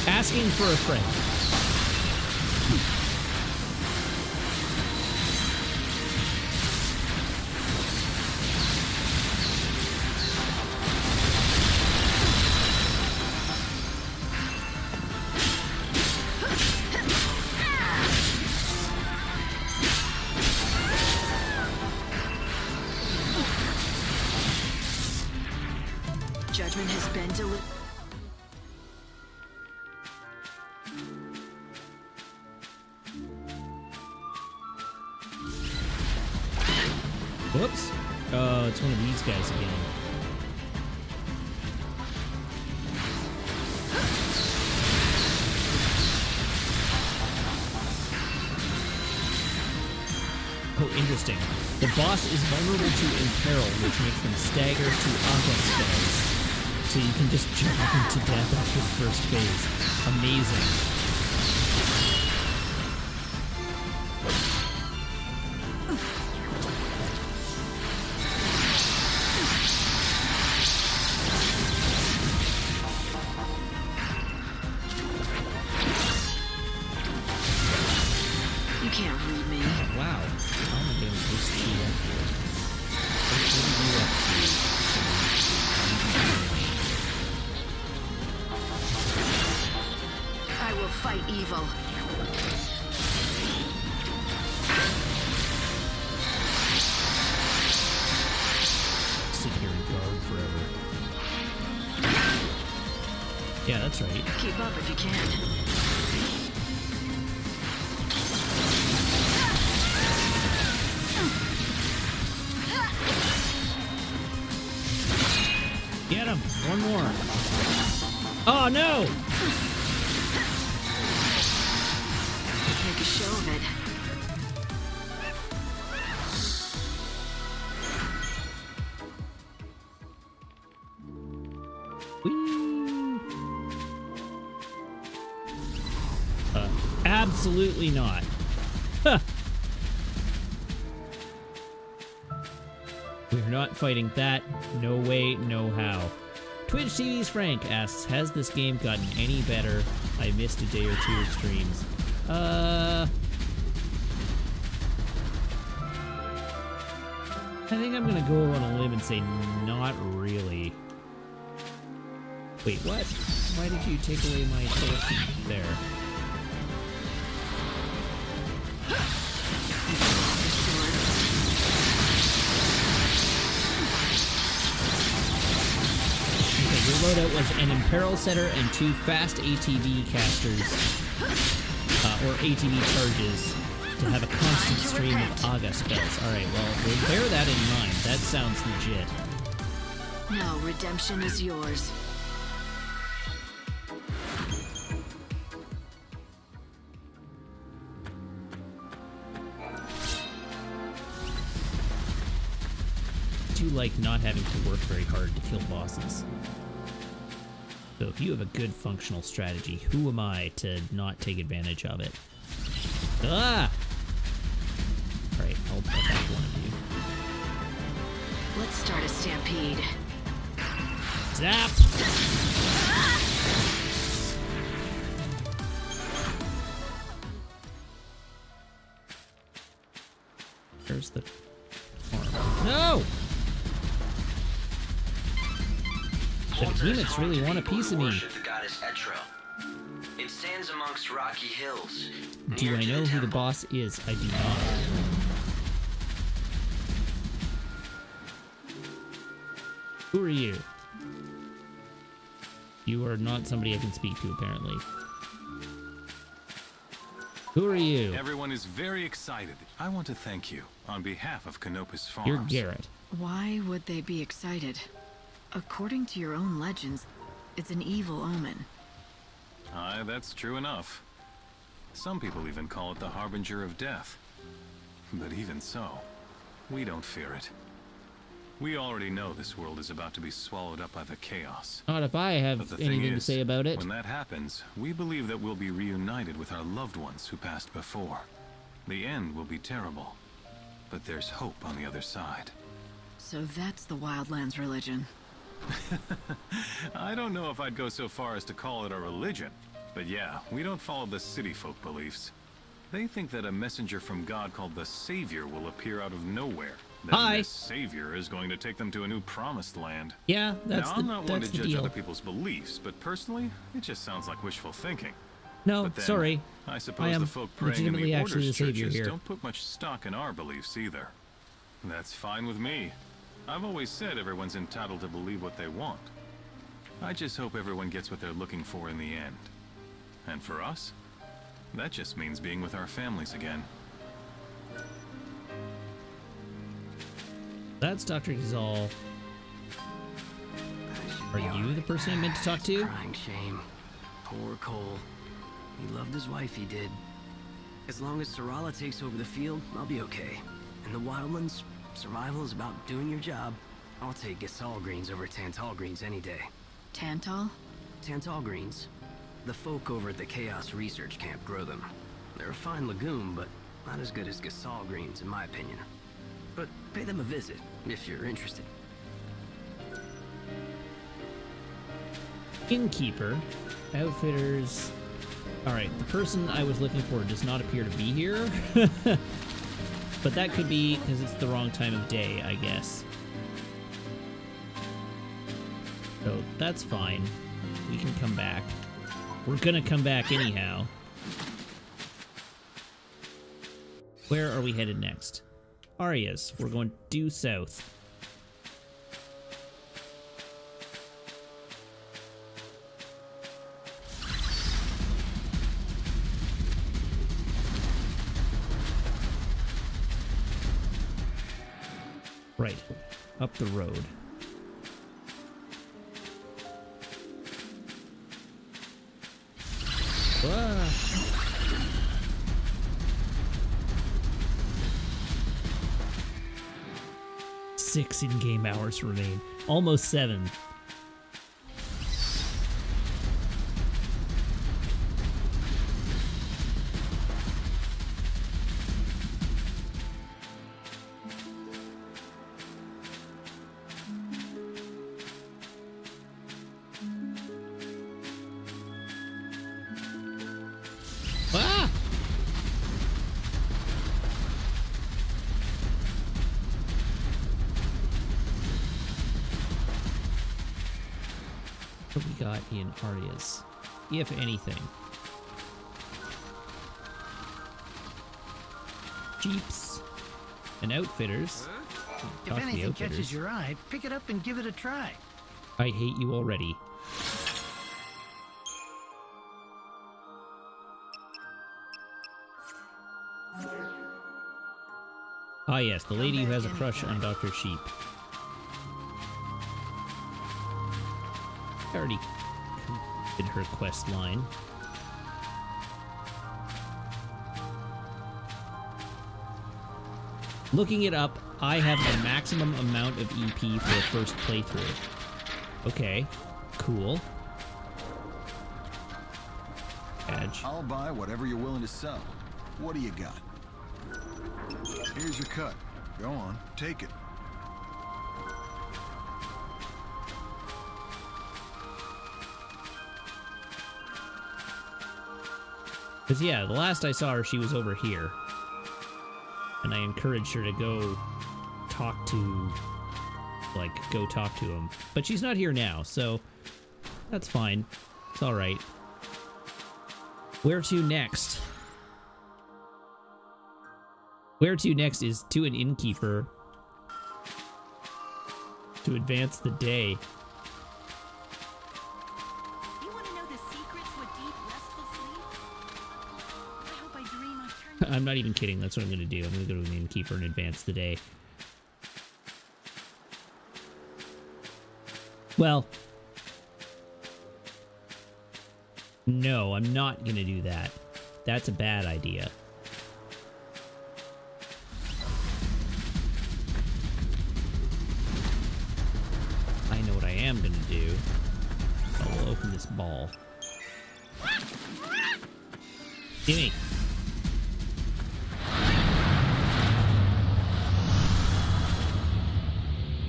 Asking for a friend. Raven has been delivered. Whoops. Oh, it's one of these guys again. Oh, interesting. The boss is vulnerable to imperil, which makes them stagger to Aga spells. So you can just jump them to death after the first phase. Amazing. Yeah, that's right. Keep up if you can. Get him! One more. Oh no! Let's make a show of it. Absolutely not. Huh. We're not fighting that. No way, no how. Twitch TV's Frank asks, has this game gotten any better? I missed a day or two of streams. I think I'm gonna go on a limb and say not really. Wait, what? Why did you take away my selection there? Your loadout was an Imperil setter and 2 fast ATV casters, or ATV charges, to have a constant stream of Aga spells. Alright, well, we'll bear that in mind. That sounds legit. Now redemption is yours. I do like not having to work very hard to kill bosses. So if you have a good functional strategy, who am I to not take advantage of it? Ah! Alright, I'll attack one of you. Let's start a stampede. Zap! There's the farm. No! The behemoths really want a piece of me. The goddess Etra. It stands amongst rocky hills. Do I know who the boss is? I do not. Who are you? You are not somebody I can speak to, apparently. Who are you? Everyone is very excited. I want to thank you on behalf of Canopus Farms. You're Garrett. Why would they be excited? According to your own legends, it's an evil omen. Aye, that's true enough. Some people even call it the harbinger of death. But even so, we don't fear it. We already know this world is about to be swallowed up by the chaos. Not if I have anything to say about it. When that happens, we believe that we'll be reunited with our loved ones who passed before. The end will be terrible, but there's hope on the other side. So that's the Wildlands religion. I don't know if I'd go so far as to call it a religion, but yeah, we don't follow the city folk beliefs. They think that a messenger from God called the Savior will appear out of nowhere. Then this Savior is going to take them to a new promised land. Yeah, that's now, I'm not one to judge other people's beliefs, but personally, it just sounds like wishful thinking. No, but then, sorry. I suppose the folk praying in the actually orders the Savior churches here. don't put much stock in our beliefs either. That's fine with me. I've always said everyone's entitled to believe what they want. I just hope everyone gets what they're looking for in the end. And for us, that just means being with our families again. That's Dr. Gazal. Are you the person I meant to talk to? Crying shame. Poor Cole. He loved his wife, he did. As long as Sarala takes over the field, I'll be okay. In the wildlands, survival is about doing your job. I'll take Gasol greens over Tantal greens any day. Tantal? Tantal greens. The folk over at the Chaos Research Camp grow them. They're a fine legume, but not as good as Gasol greens, in my opinion. But pay them a visit, if you're interested. Innkeeper. Outfitters. Alright, the person I was looking for does not appear to be here. But that could be because it's the wrong time of day, I guess. So that's fine. We can come back. We're gonna come back anyhow. Where are we headed next? Arias. We're going due south. Right. Up the road. Whoa. 6 in-game hours remain. Almost 7. Ah! What we got in Arias, if anything? Jeeps and outfitters. If anything catches your eye, pick it up and give it a try. I hate you already. Ah yes, the lady who has a crush on Dr. Sheep. I already did her quest line. Looking it up, I have the maximum amount of EP for a first playthrough. Okay, cool. Dahj. I'll buy whatever you're willing to sell. What do you got? Here's your cut. Go on, take it. Because, yeah, the last I saw her, she was over here. And I encouraged her to go talk to... like, go talk to him. But she's not here now, so... that's fine. It's alright. Where to next? Where to next is to an innkeeper. To advance the day. I'm not even kidding. That's what I'm going to do. I'm going to go to an innkeeper and advance the day. Well, no, I'm not going to do that. That's a bad idea. I know what I am going to do. I will open this ball. Gimme.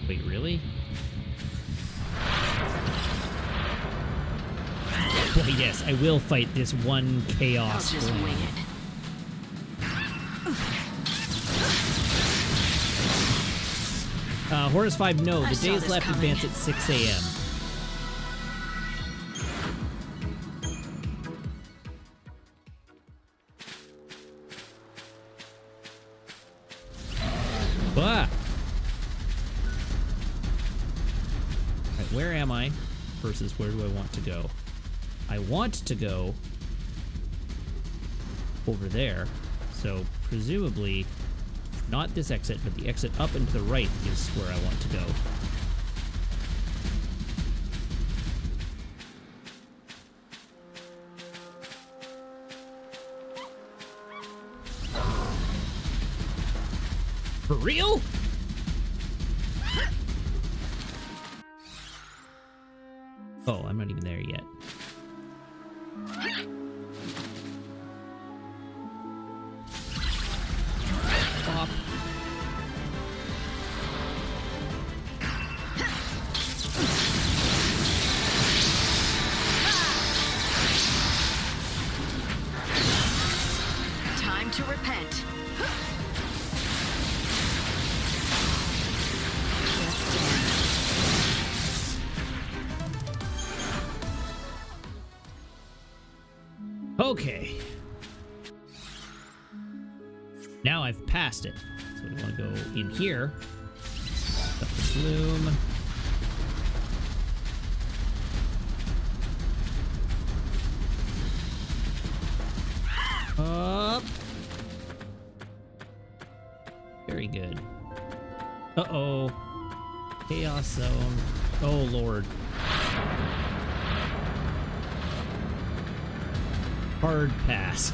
Wait, really? Well, yes, I will fight this one chaos. I'll just wing it. Horus 5, no. The days left advance at 6 a.m. Ah! Right, where am I? versus where do I want to go. I want to go over there, so presumably not this exit, but the exit up and to the right is where I want to go. For real? Oh, I'm not even there yet. Stop. Time to repent. Okay. Now I've passed it. So we want to go in here. Got the bloom. Up. Very good. Uh-oh. Chaos zone. Oh, Lord. Hard pass.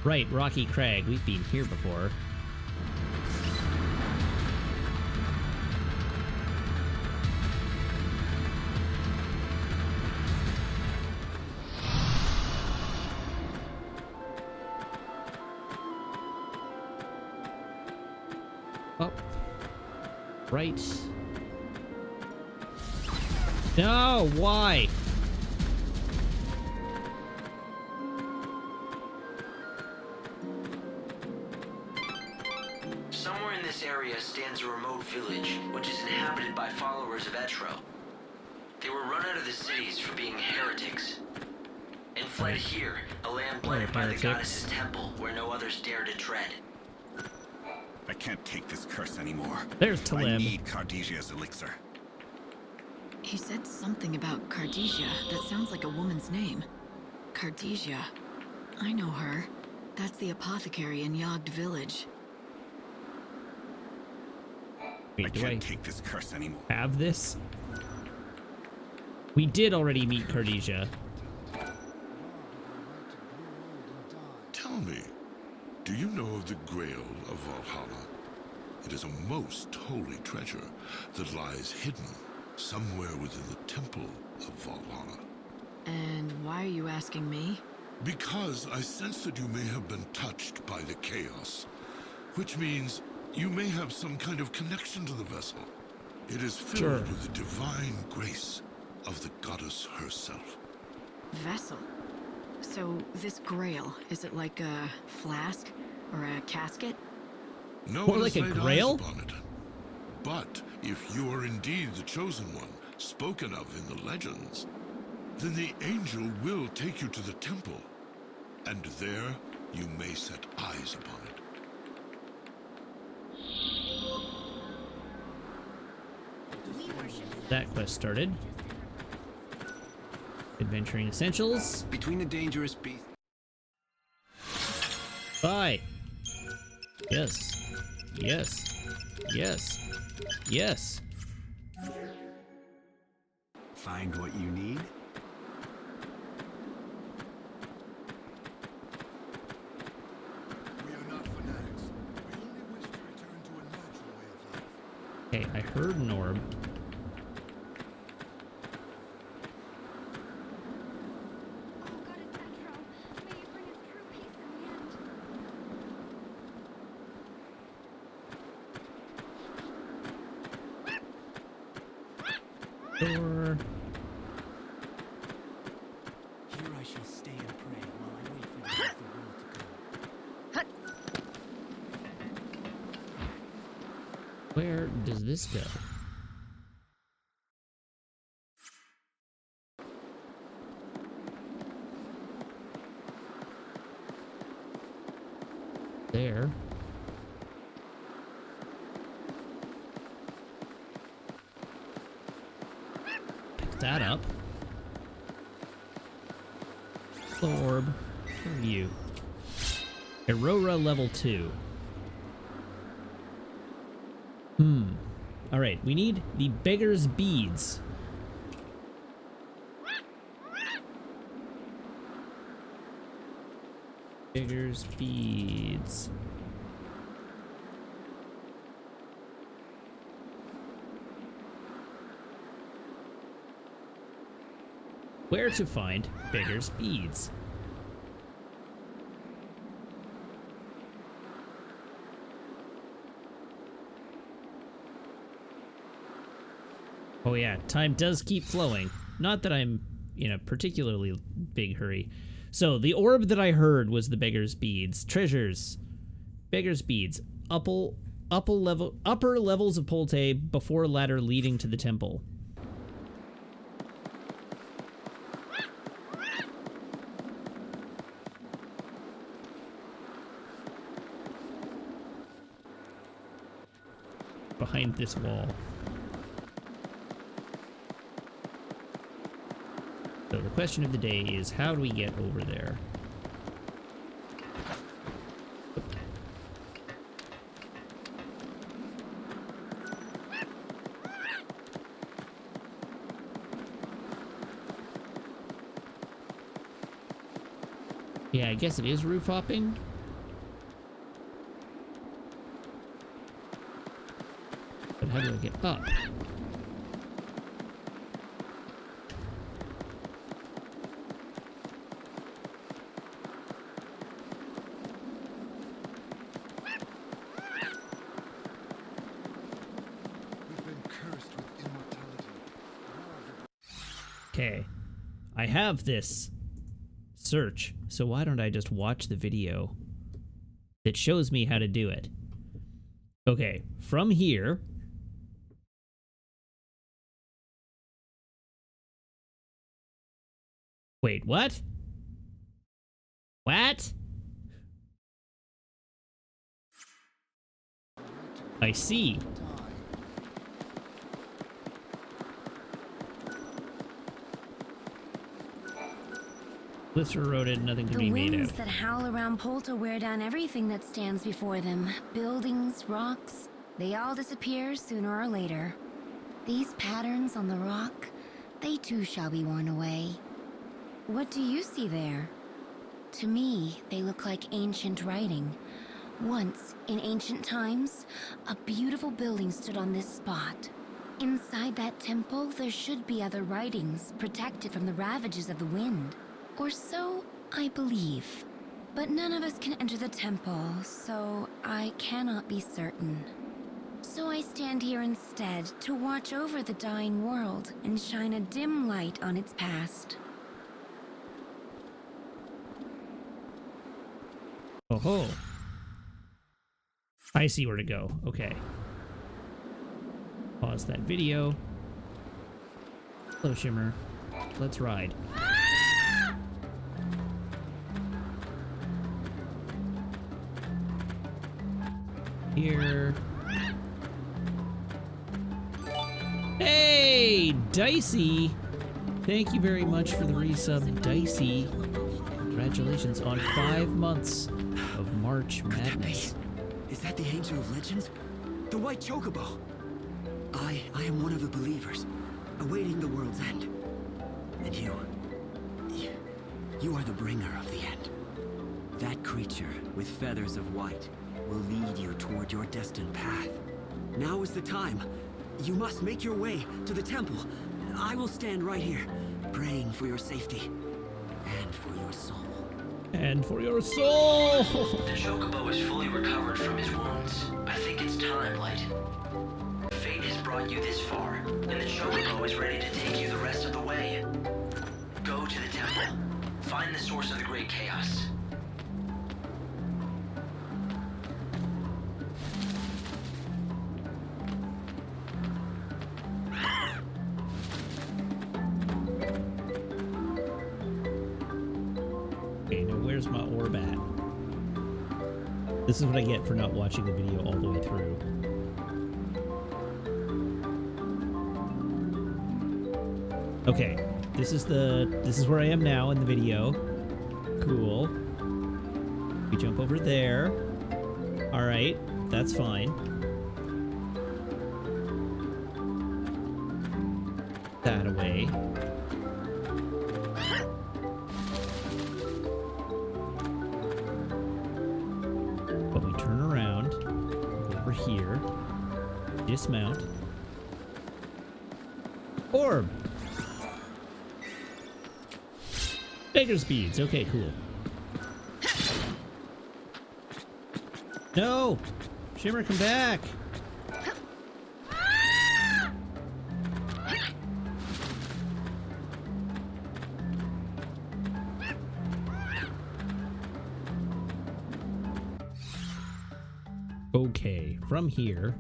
Right, Rocky Crag. We've been here before. Up. Right. No, why? Somewhere in this area stands a remote village, which is inhabited by followers of Etro. They were run out of the cities for being heretics, and fled here, a land blighted by the goddess's temple, where no others dare to tread. I can't take this curse anymore. There's Taleb. I need Cardesia's elixir. He said something about Cardesia. That sounds like a woman's name. Cardesia. I know her. That's the apothecary in Yogd village. Wait, I can't take this curse anymore. Have this? We did already meet Cardesia. Tell me, do you know of the Grail of Valhalla? It is a most holy treasure that lies hidden somewhere within the temple of Valhalla. And why are you asking me? Because I sense that you may have been touched by the chaos, which means you may have some kind of connection to the vessel. It is filled with the divine grace of the goddess herself. Vessel? So this grail, is it like a flask or a casket? No More one like has a laid grail? eyes upon it. But if you are indeed the chosen one, spoken of in the legends, then the angel will take you to the temple, and there you may set eyes upon it. That quest started. Adventuring Essentials. Between the dangerous beasts. Bye. Yes. Yes. Yes. Yes. Find what you need? We are not fanatics. We only wish to return to a natural way of life. Okay, I heard Norb. Door. Here I shall stay and pray while I wait for the rest of the world to come. Where does this go? There. pick that up. Orb. Where are you? Aurora level 2. Alright, we need the beggar's beads. Beggar's beads. Where to find beggar's beads? Oh yeah, time does keep flowing. Not that I'm in a particularly big hurry. So, the orb that I heard was the beggar's beads. Treasures. Beggar's beads. Upper levels of Polte before ladder leading to the temple. Behind this wall. So the question of the day is, how do we get over there? Yeah, I guess it is roof hopping. But how do I get up? Okay, I have this search, so why don't I just watch the video that shows me how to do it? Okay, from here, wait, what? What? I see. Cliffs are eroded, nothing can be made The winds out. that howl around Polta wear down everything that stands before them. Buildings, rocks, they all disappear sooner or later. These patterns on the rock, they too shall be worn away. What do you see there? To me, they look like ancient writing. Once, in ancient times, a beautiful building stood on this spot. Inside that temple, there should be other writings, protected from the ravages of the wind. Or so I believe. But none of us can enter the temple, so I cannot be certain. So I stand here instead to watch over the dying world and shine a dim light on its past. Oh ho. I see where to go. Okay. Pause that video. Hello, Shimmer. Let's ride. Here. Hey, Dicey! Thank you very much for the resub, Dicey. Congratulations on 5 months of March Madness. Is that the Angel of Legends? The White Chocobo? I am one of the believers, awaiting the world's end. And you are the bringer of the end. That creature with feathers of white will lead you toward your destined path. Now is the time. You must make your way to the temple. I will stand right here, praying for your safety and for your soul. And for your soul! The Chocobo is fully recovered from his wounds. I think it's time, Light. Fate has brought you this far, and the Chocobo is ready to take you the rest of the way. Go to the temple. Find the source of the great chaos. Okay, now where's my orb at? This is what I get for not watching the video all the way through. Okay, this is where I am now in the video. Cool. We jump over there. All right, that's fine. That away. But we turn around, go over here, dismount. Orb! Bigger speeds. Okay, cool. No! Shimmer, come back! Okay, from here,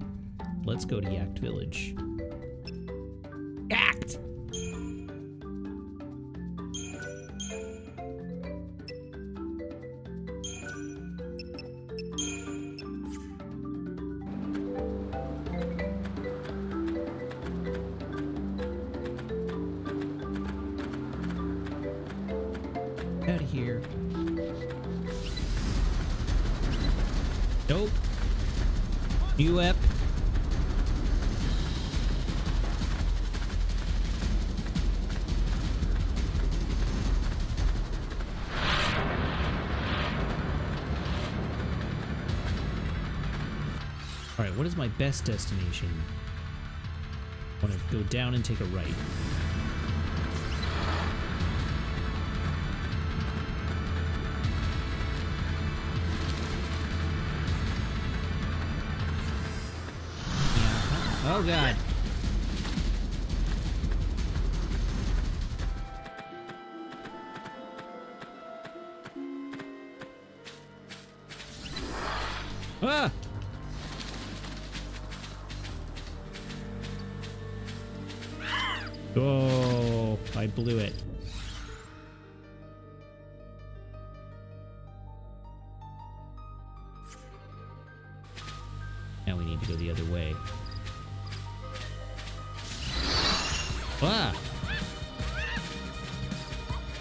let's go to Yacht Village. Act! Out of here. Nope. New ep. Alright, what is my best destination? I want to go down and take a right. Oh god. Ah! Oh, I blew it. Now we need to go the other way. Ah!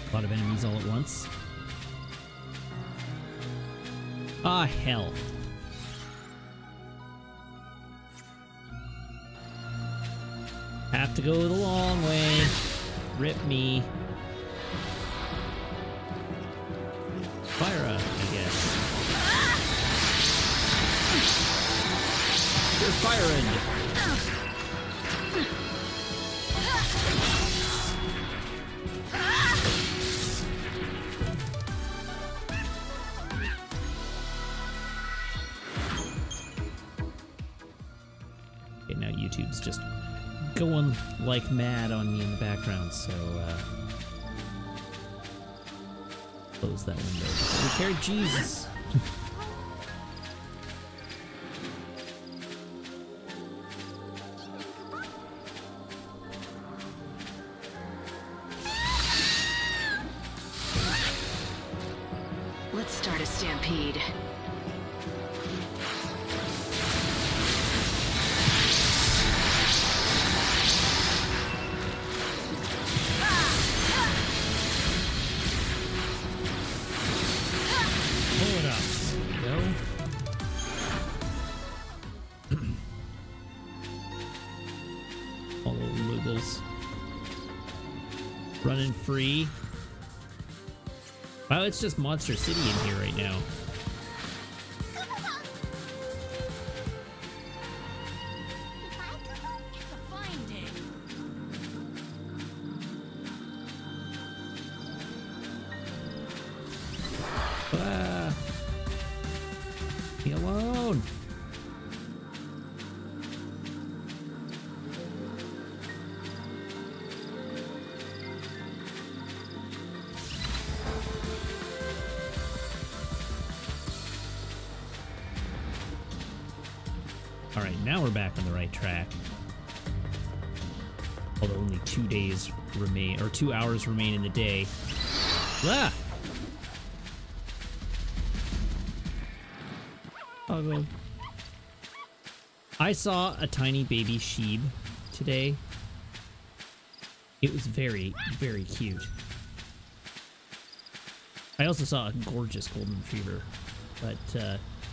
A lot of enemies all at once. Ah, hell. Have to go the long way. Rip me. Fire up, I guess. You're firing. Okay, now YouTube's just going like mad on me in the background, so close that window. We carry Jesus. Let's start a stampede. Running free. Wow, it's just Monster City in here right now. Ah. Leave me alone. All right, now we're back on the right track. Although only 2 days remain, or 2 hours remain in the day. Ah! Oh, I saw a tiny baby sheep today. It was very, very cute. I also saw a gorgeous golden retriever, but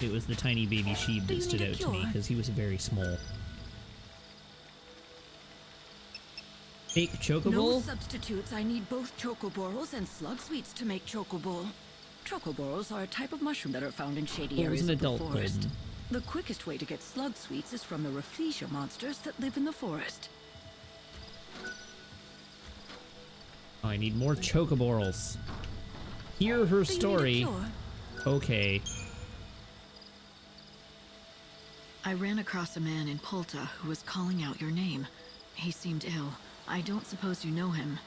it was the tiny baby sheep that stood out to me because he was very small. Fake Chocobo? No substitutes. I need both Chocoboros and Slug Sweets to make Chocobo. Chocoboros are a type of mushroom that are found in shady It was areas an of the adult forest. golden. The quickest way to get Slug Sweets is from the Rafflesia monsters that live in the forest. Oh, I need more Chocoborals. Hear her story. Okay. I ran across a man in Polta who was calling out your name. He seemed ill. I don't suppose you know him.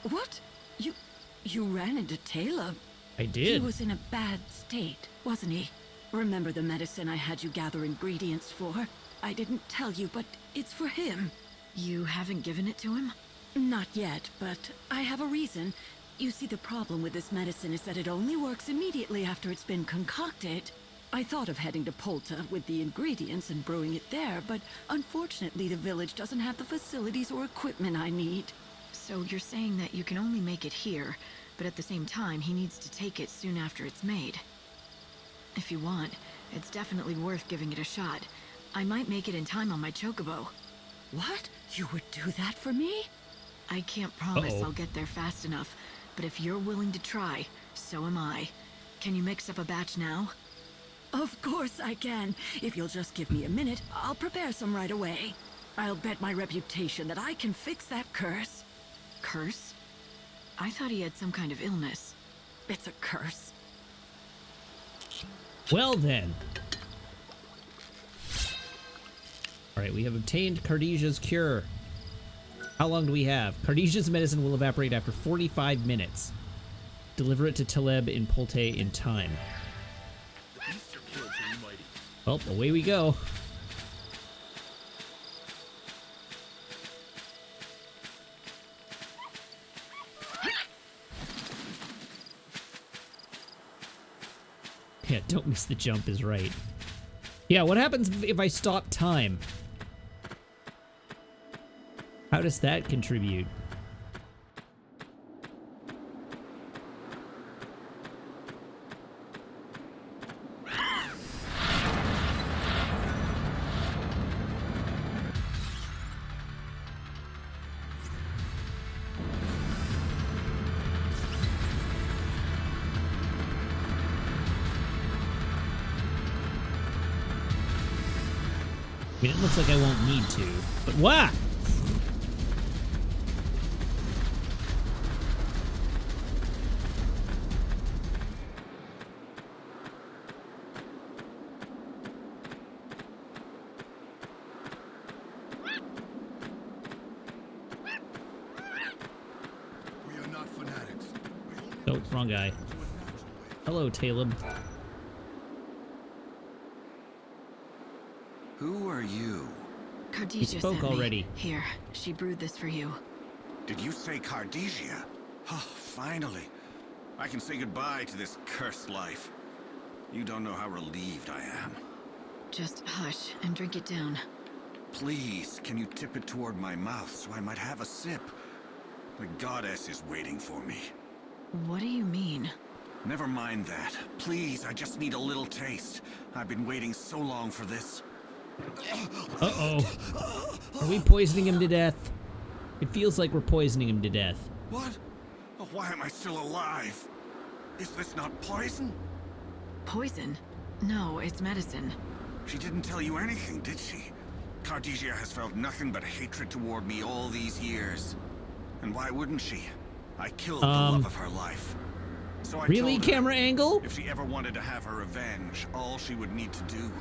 What? You ran into Taylor? I did. He was in a bad state, wasn't he? Remember the medicine I had you gather ingredients for? I didn't tell you, but it's for him. You haven't given it to him? Not yet, but I have a reason. You see, the problem with this medicine is that it only works immediately after it's been concocted. I thought of heading to Polta with the ingredients and brewing it there, but unfortunately the village doesn't have the facilities or equipment I need. So you're saying that you can only make it here, but at the same time he needs to take it soon after it's made. If you want, it's definitely worth giving it a shot. I might make it in time on my Chocobo. What? You would do that for me? I can't promise I'll get there fast enough, but if you're willing to try, so am I. Can you mix up a batch now? Of course I can. If you'll just give me a minute, I'll prepare some right away. I'll bet my reputation that I can fix that curse. Curse? I thought he had some kind of illness. It's a curse. Well then. Alright, we have obtained Cardesia's cure. How long do we have? Cardesia's medicine will evaporate after 45 minutes. Deliver it to Taleb in Polte in time. Well, away we go. Yeah, don't miss the jump is right. Yeah, what happens if I stop time? How does that contribute? I mean, it looks like I won't need to, but wah! We are not fanatics. Nope, wrong guy. Hello, Taleb. Who are you? Cardesia We spoke sent me. already. Here, she brewed this for you. Did you say Cardesia? Oh, finally. I can say goodbye to this cursed life. You don't know how relieved I am. Just hush and drink it down. Please, can you tip it toward my mouth so I might have a sip? The goddess is waiting for me. What do you mean? Never mind that. Please, I just need a little taste. I've been waiting so long for this. Uh-oh. Are we poisoning him to death? It feels like we're poisoning him to death. What? Oh, why am I still alive? Is this not poison? Poison? No, it's medicine. She didn't tell you anything, did she? Cardesia has felt nothing but hatred toward me all these years. And why wouldn't she? I killed the love of her life. So I really, told her camera angle? if she ever wanted to have her revenge, all she would need to do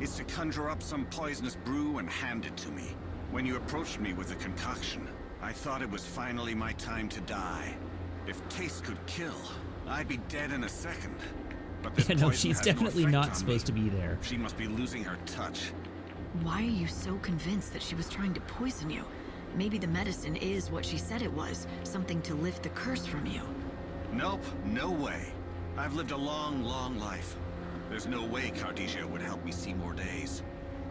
is to conjure up some poisonous brew and hand it to me. When you approached me with the concoction, I thought it was finally my time to die. If taste could kill, I'd be dead in a second. But this Yeah, no, poison she's has no definitely effect not on supposed me. to be there. She must be losing her touch. Why are you so convinced that she was trying to poison you? Maybe the medicine is what she said it was, something to lift the curse from you. Nope, no way. I've lived a long, long life. There's no way Cardesia would help me see more days.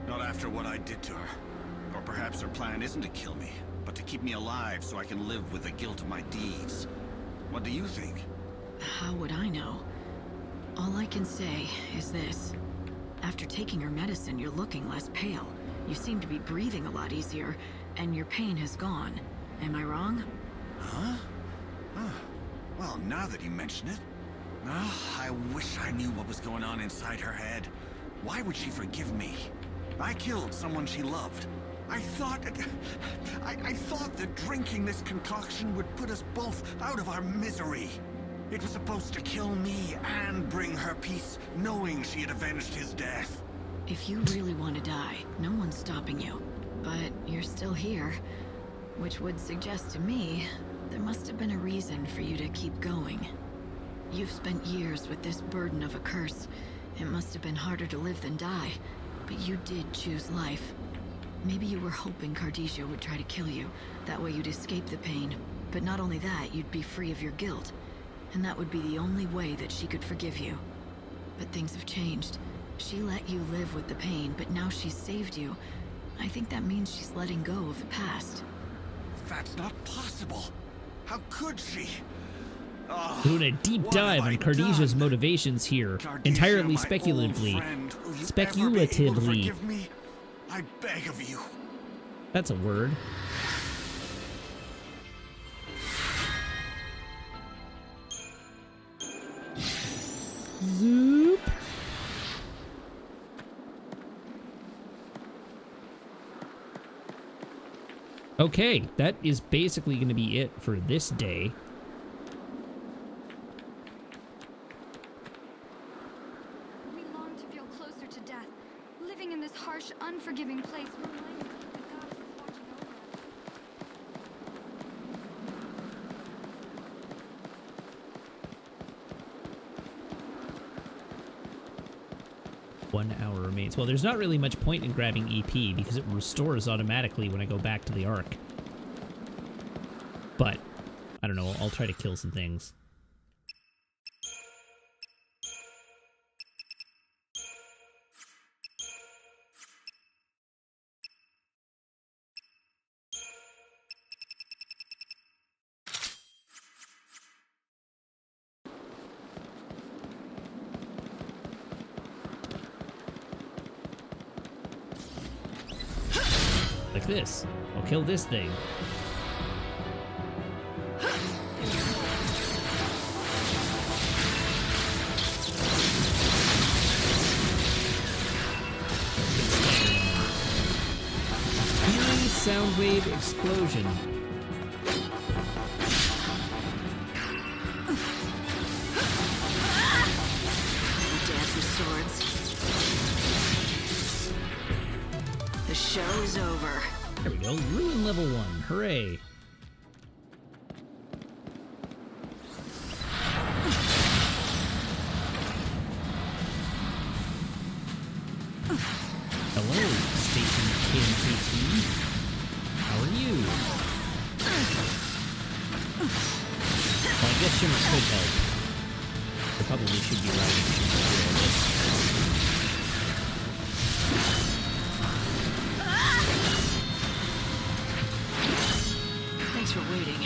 Not after what I did to her. Or perhaps her plan isn't to kill me, but to keep me alive so I can live with the guilt of my deeds. What do you think? How would I know? All I can say is this. After taking your medicine, you're looking less pale. You seem to be breathing a lot easier, and your pain has gone. Am I wrong? Huh? Well, now that you mention it, I wish I knew what was going on inside her head. Why would she forgive me? I killed someone she loved. I thought that drinking this concoction would put us both out of our misery. It was supposed to kill me and bring her peace, knowing she had avenged his death. If you really want to die, no one's stopping you. But you're still here, which would suggest to me there must have been a reason for you to keep going. You've spent years with this burden of a curse. It must have been harder to live than die, but you did choose life. Maybe you were hoping Cardesia would try to kill you. That way you'd escape the pain. But not only that, you'd be free of your guilt. And that would be the only way that she could forgive you. But things have changed. She let you live with the pain, but now she's saved you. I think that means she's letting go of the past. That's not possible. How could she? Doing a deep dive on Cardesia's motivations here, entirely speculatively. Speculatively. I beg of you. That's a word. Zoop. Okay, that is basically going to be it for this day. We long to feel closer to death. Living in this harsh, unforgiving place reminds us that the goddess is watching over us. 1 hour remains. Well, there's not really much point in grabbing EP because it restores automatically when I go back to the Ark. But, I don't know, I'll try to kill some things. Like this. I'll kill this thing. Healing sound wave explosion. Dance with swords. The show is over. There we go. Ruin level 1. Hooray. Hello, Station KMKT. How are you? Well, I guess Shimmer could help. I probably should be riding Shimmer through all this. Thanks for waiting.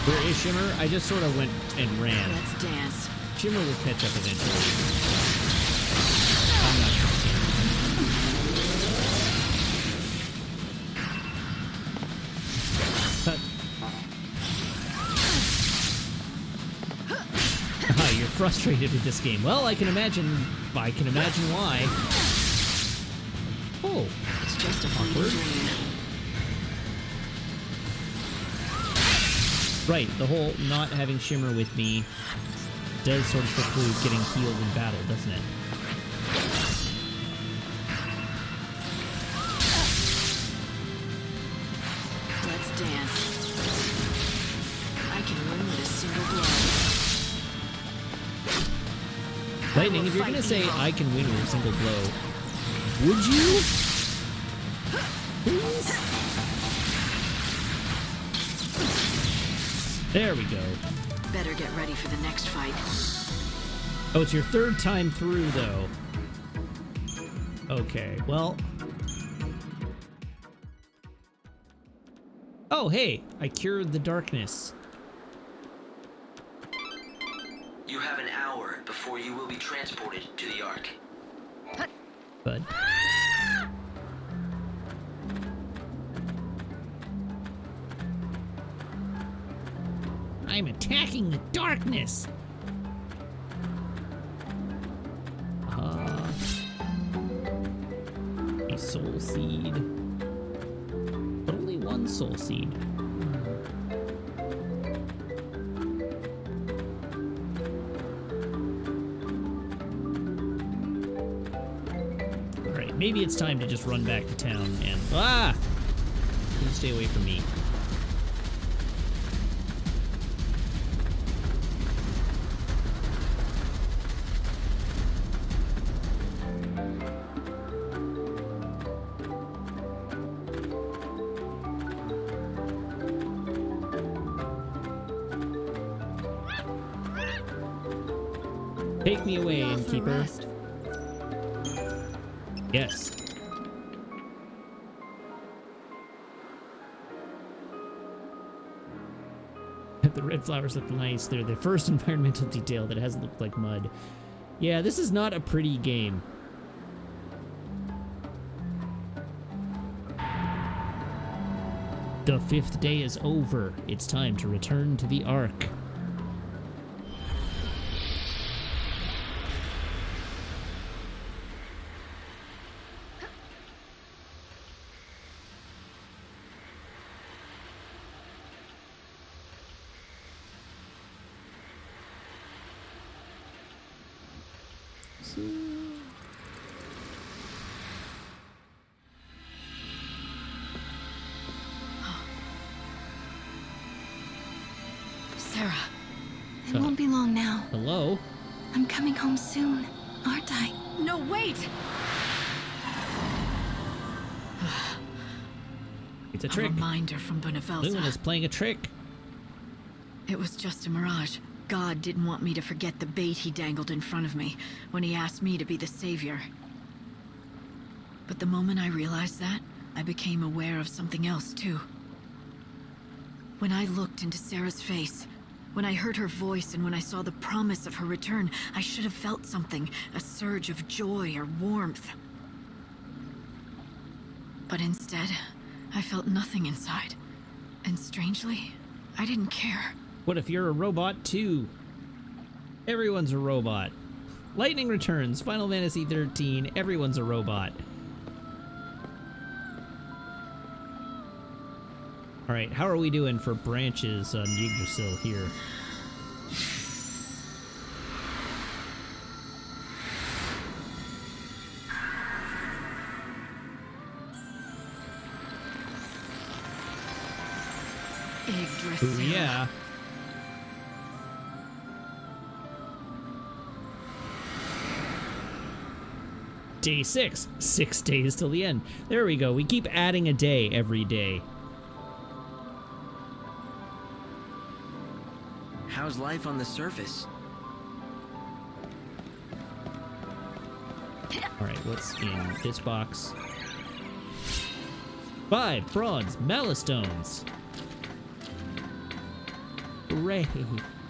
Where is Shimmer? I just sort of went and ran. Let's dance. Shimmer will catch up eventually. I'm not Cut. You're frustrated with this game. Well, I can imagine why. Oh, it's just a fleeting dream. Right, the whole not having Shimmer with me does sort of preclude getting healed in battle, doesn't it? Let's dance. I can win with a single blow. Lightning, if you're gonna say I can win with a single blow, would you? Please? There we go. Better get ready for the next fight. Oh, it's your third time through, though. Okay, well... Oh, hey, I cured the darkness. You have an hour before you will be transported to the Ark. Bud. I'm attacking the darkness. A soul seed. But only one soul seed. Alright, maybe it's time to just run back to town and... Ah! Please stay away from me. Take me away, innkeeper. Yes. The red flowers look nice. They're the first environmental detail that hasn't looked like mud. Yeah, this is not a pretty game. The 5th day is over. It's time to return to the Ark. Sarah, it won't be long now. Hello? I'm coming home soon, aren't I? No, wait! It's a trick. A reminder from Benevelza. Lumina's playing a trick. It was just a mirage. God didn't want me to forget the bait he dangled in front of me when he asked me to be the savior. But the moment I realized that, I became aware of something else too. When I looked into Sarah's face, when I heard her voice and when I saw the promise of her return, I should have felt something, a surge of joy or warmth. But instead, I felt nothing inside. And strangely, I didn't care. What if you're a robot too? Everyone's a robot. Lightning Returns, Final Fantasy XIII, everyone's a robot. Alright, how are we doing for branches on Yggdrasil here? Yggdrasil. Ooh, yeah. Day 6. 6 days till the end. There we go. We keep adding a day every day. How's life on the surface? Alright, what's in this box? 5 bronze Malistones. Hooray!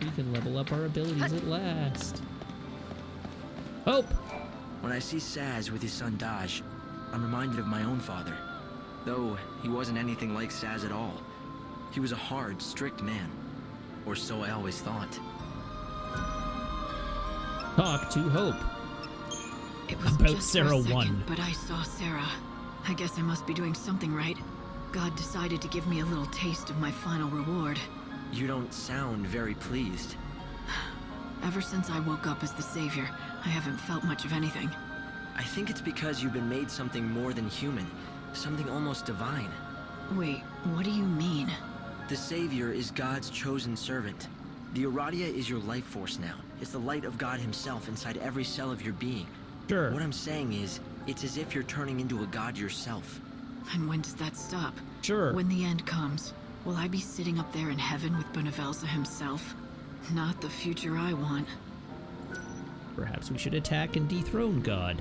We can level up our abilities at last. Hope! When I see Saz with his son Dahj, I'm reminded of my own father. Though he wasn't anything like Saz at all. He was a hard, strict man. Or so I always thought. Talk to Hope. It was about just Sarah for a second, 1. But I saw Sarah. I guess I must be doing something right. God decided to give me a little taste of my final reward. You don't sound very pleased. Ever since I woke up as the savior, I haven't felt much of anything. I think it's because you've been made something more than human. Something almost divine. Wait, what do you mean? The savior is God's chosen servant. The Aradia is your life force now. It's the light of God himself inside every cell of your being. Sure. What I'm saying is, it's as if you're turning into a god yourself. And when does that stop? Sure. When the end comes, will I be sitting up there in heaven with Benevelza himself? Not the future I want. Perhaps we should attack and dethrone God.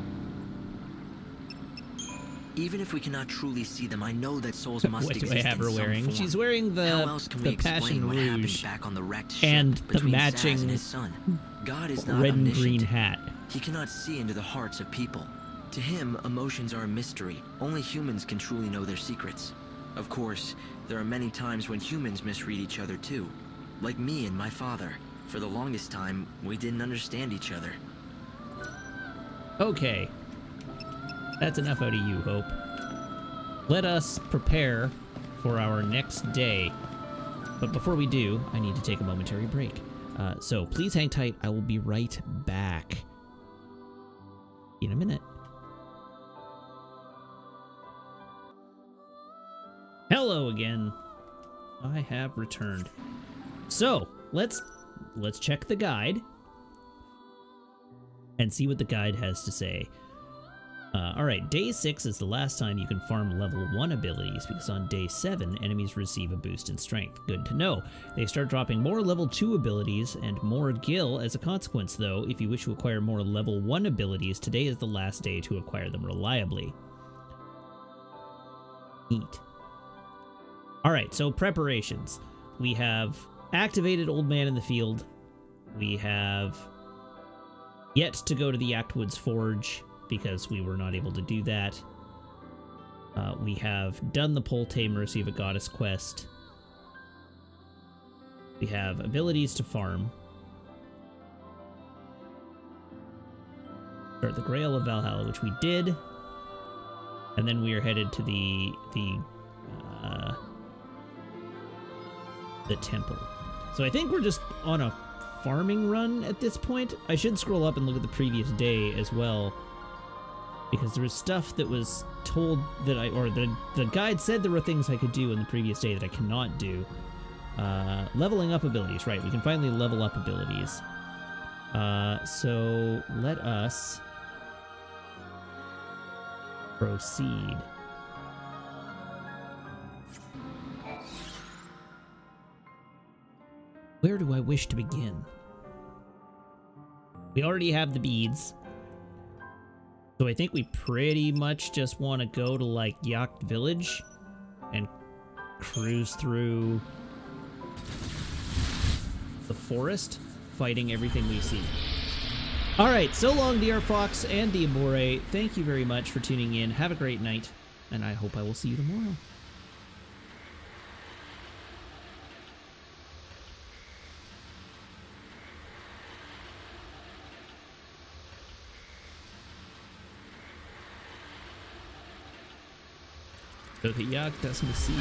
Even if we cannot truly see them, I know that souls must What do exist I have her in some wearing? form. She's wearing How else can we the Passion explain what happened Rouge back on the wrecked ship and the between Saz matching and his son? God is not red and omniscient. green hat. He cannot see into the hearts of people. To him, emotions are a mystery. Only humans can truly know their secrets. Of course, there are many times when humans misread each other too. Like me and my father. For the longest time, we didn't understand each other. Okay. That's enough out of you, Hope. Let us prepare for our next day. But before we do, I need to take a momentary break. So please hang tight. I will be right back in a minute. Hello again. I have returned. So let's check the guide and see what the guide has to say. Alright, day 6 is the last time you can farm level 1 abilities, because on day 7, enemies receive a boost in strength. Good to know. They start dropping more level 2 abilities and more gil as a consequence, though. If you wish to acquire more level 1 abilities, today is the last day to acquire them reliably. Neat. Alright, so preparations. We have activated Old Man in the Field. We have yet to go to the Actwood's Forge, because we were not able to do that. We have done the Polte Mercy of a Goddess quest. We have abilities to farm. Start the Grail of Valhalla, which we did. And then we are headed to the temple. So I think we're just on a farming run at this point. I should scroll up and look at the previous day as well, because there was stuff that was told that the guide said there were things I could do in the previous day that I cannot do. Leveling up abilities, right? We can finally level up abilities. So let us proceed. Where do I wish to begin? We already have the beads. So I think we pretty much just want to go to, like, Yacht Village and cruise through the forest, fighting everything we see. Alright, so long, DR Fox and Diamore. Thank you very much for tuning in. Have a great night, and I hope I will see you tomorrow. So the Yacht does me see.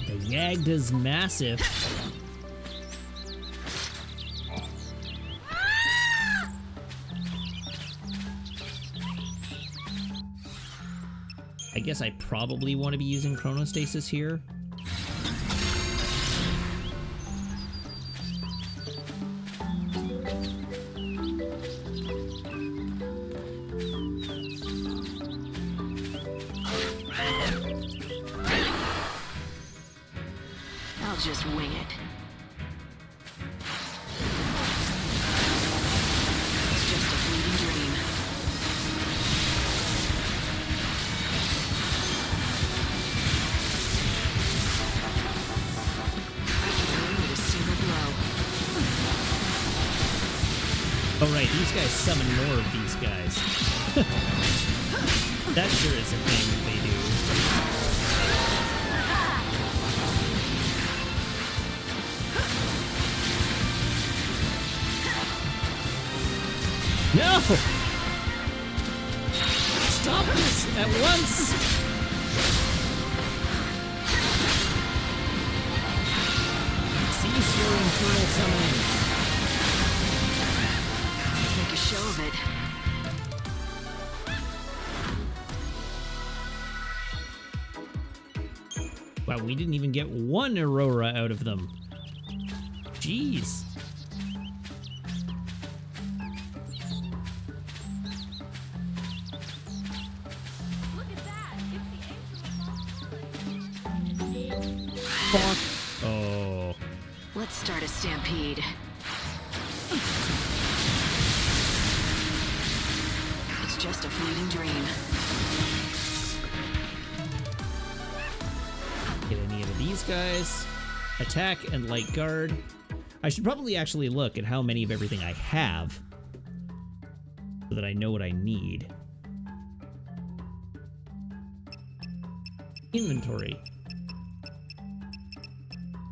The Yagd is massive. I guess I probably want to be using Chronostasis here. I'll just wing it. It's just a fleeting dream. I can win with a single blow. Oh right, these guys summon more of these guys. That sure is a thing that they do. No! Stop this at once! Cease your infernal summoning. Let's make a show of it. Wow, we didn't even get one Aurora out of them. Jeez. Oh. Let's start a stampede. just a fleeting dream. Get any of these guys. Attack and light guard. I should probably actually look at how many of everything I have so that I know what I need. Inventory.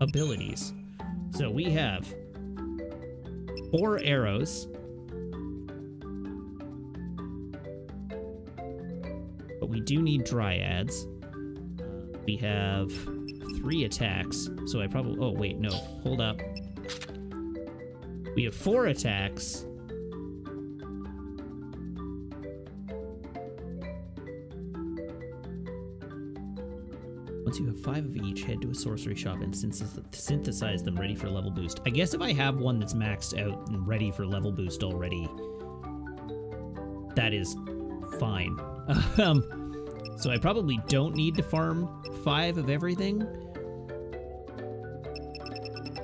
Abilities. So we have 4 arrows. But we do need dryads. We have 3 attacks. So I probably... Oh, wait, no. Hold up. We have 4 attacks. Once you have 5 of each, head to a sorcery shop and synthesize them ready for level boost. I guess if I have one that's maxed out and ready for level boost already, that is fine. So I probably don't need to farm 5 of everything.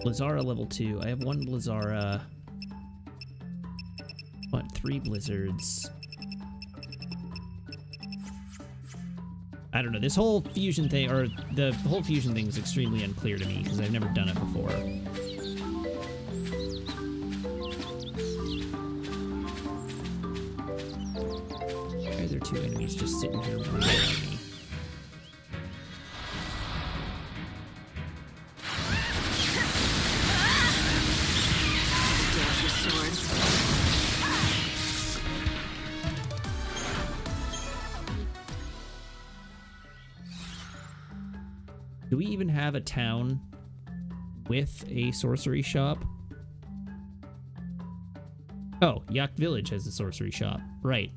Blizzara level 2. I have 1 Blizzara. What? 3 blizzards. I don't know. This whole fusion thing, or the whole fusion thing, is extremely unclear to me because I've never done it before. Why are there 2 enemies just sitting here waiting on me? Dash your swords. Do we even have a town with a sorcery shop? Oh, Yak Village has a sorcery shop. Right.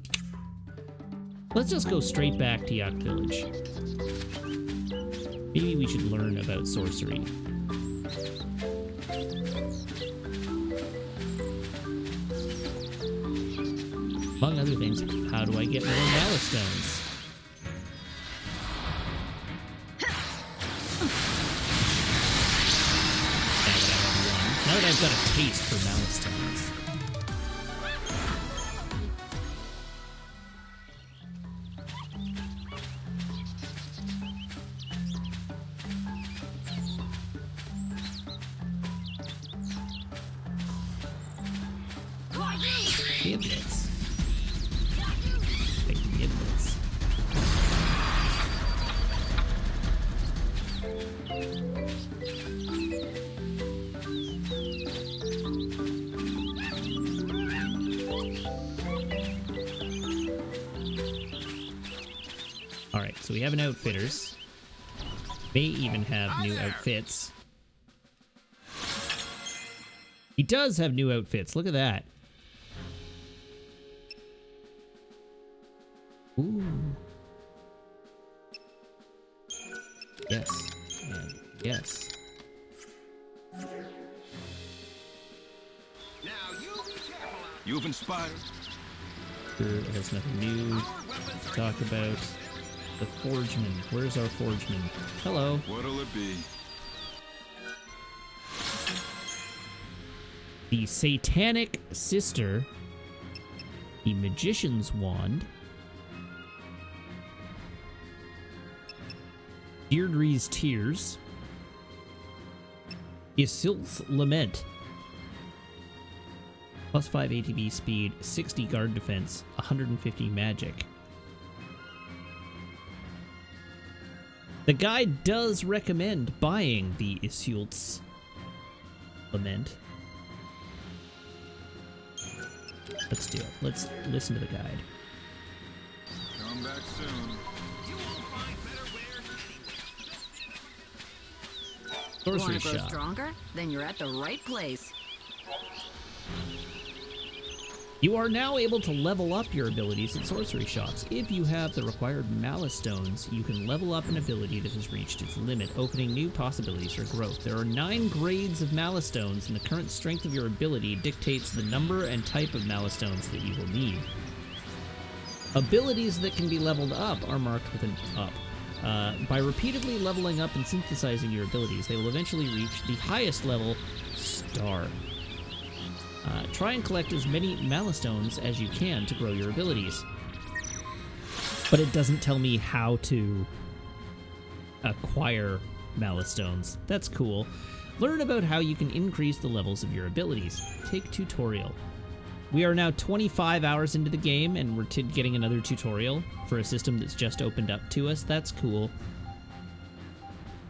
Let's just go straight back to Yak Village. Maybe we should learn about sorcery. Among other things, how do I get more Malice Stones? Now that I've got a taste for Malice Stones. Giblets. Big giblets. Alright, so we have an Outfitters. May even have new outfits. He does have new outfits. Look at that. Ooh. Yes. And yes. You've inspired. It has nothing new to talk about. The Forgeman. Where's our Forgeman? Hello. What'll it be? The Satanic Sister. The Magician's Wand. Deirdre's Tears. Isild's Lament. Plus 5 ATB speed, 60 guard defense, 150 magic. The guide does recommend buying the Isild's Lament. Let's do it. Let's listen to the guide. Come back soon. Sorcery Want to grow shop. stronger? Then you're at the right place. You are now able to level up your abilities at sorcery shops. If you have the required Malice Stones, you can level up an ability that has reached its limit, opening new possibilities for growth. There are 9 grades of Malice Stones, and the current strength of your ability dictates the number and type of Malice Stones that you will need. Abilities that can be leveled up are marked with an up. By repeatedly leveling up and synthesizing your abilities, they will eventually reach the highest level, Star. Try and collect as many Malice Stones as you can to grow your abilities. but it doesn't tell me how to acquire Malice Stones. That's cool. Learn about how you can increase the levels of your abilities. Take tutorial. We are now 25 hours into the game, and we're getting another tutorial for a system that's just opened up to us. That's cool.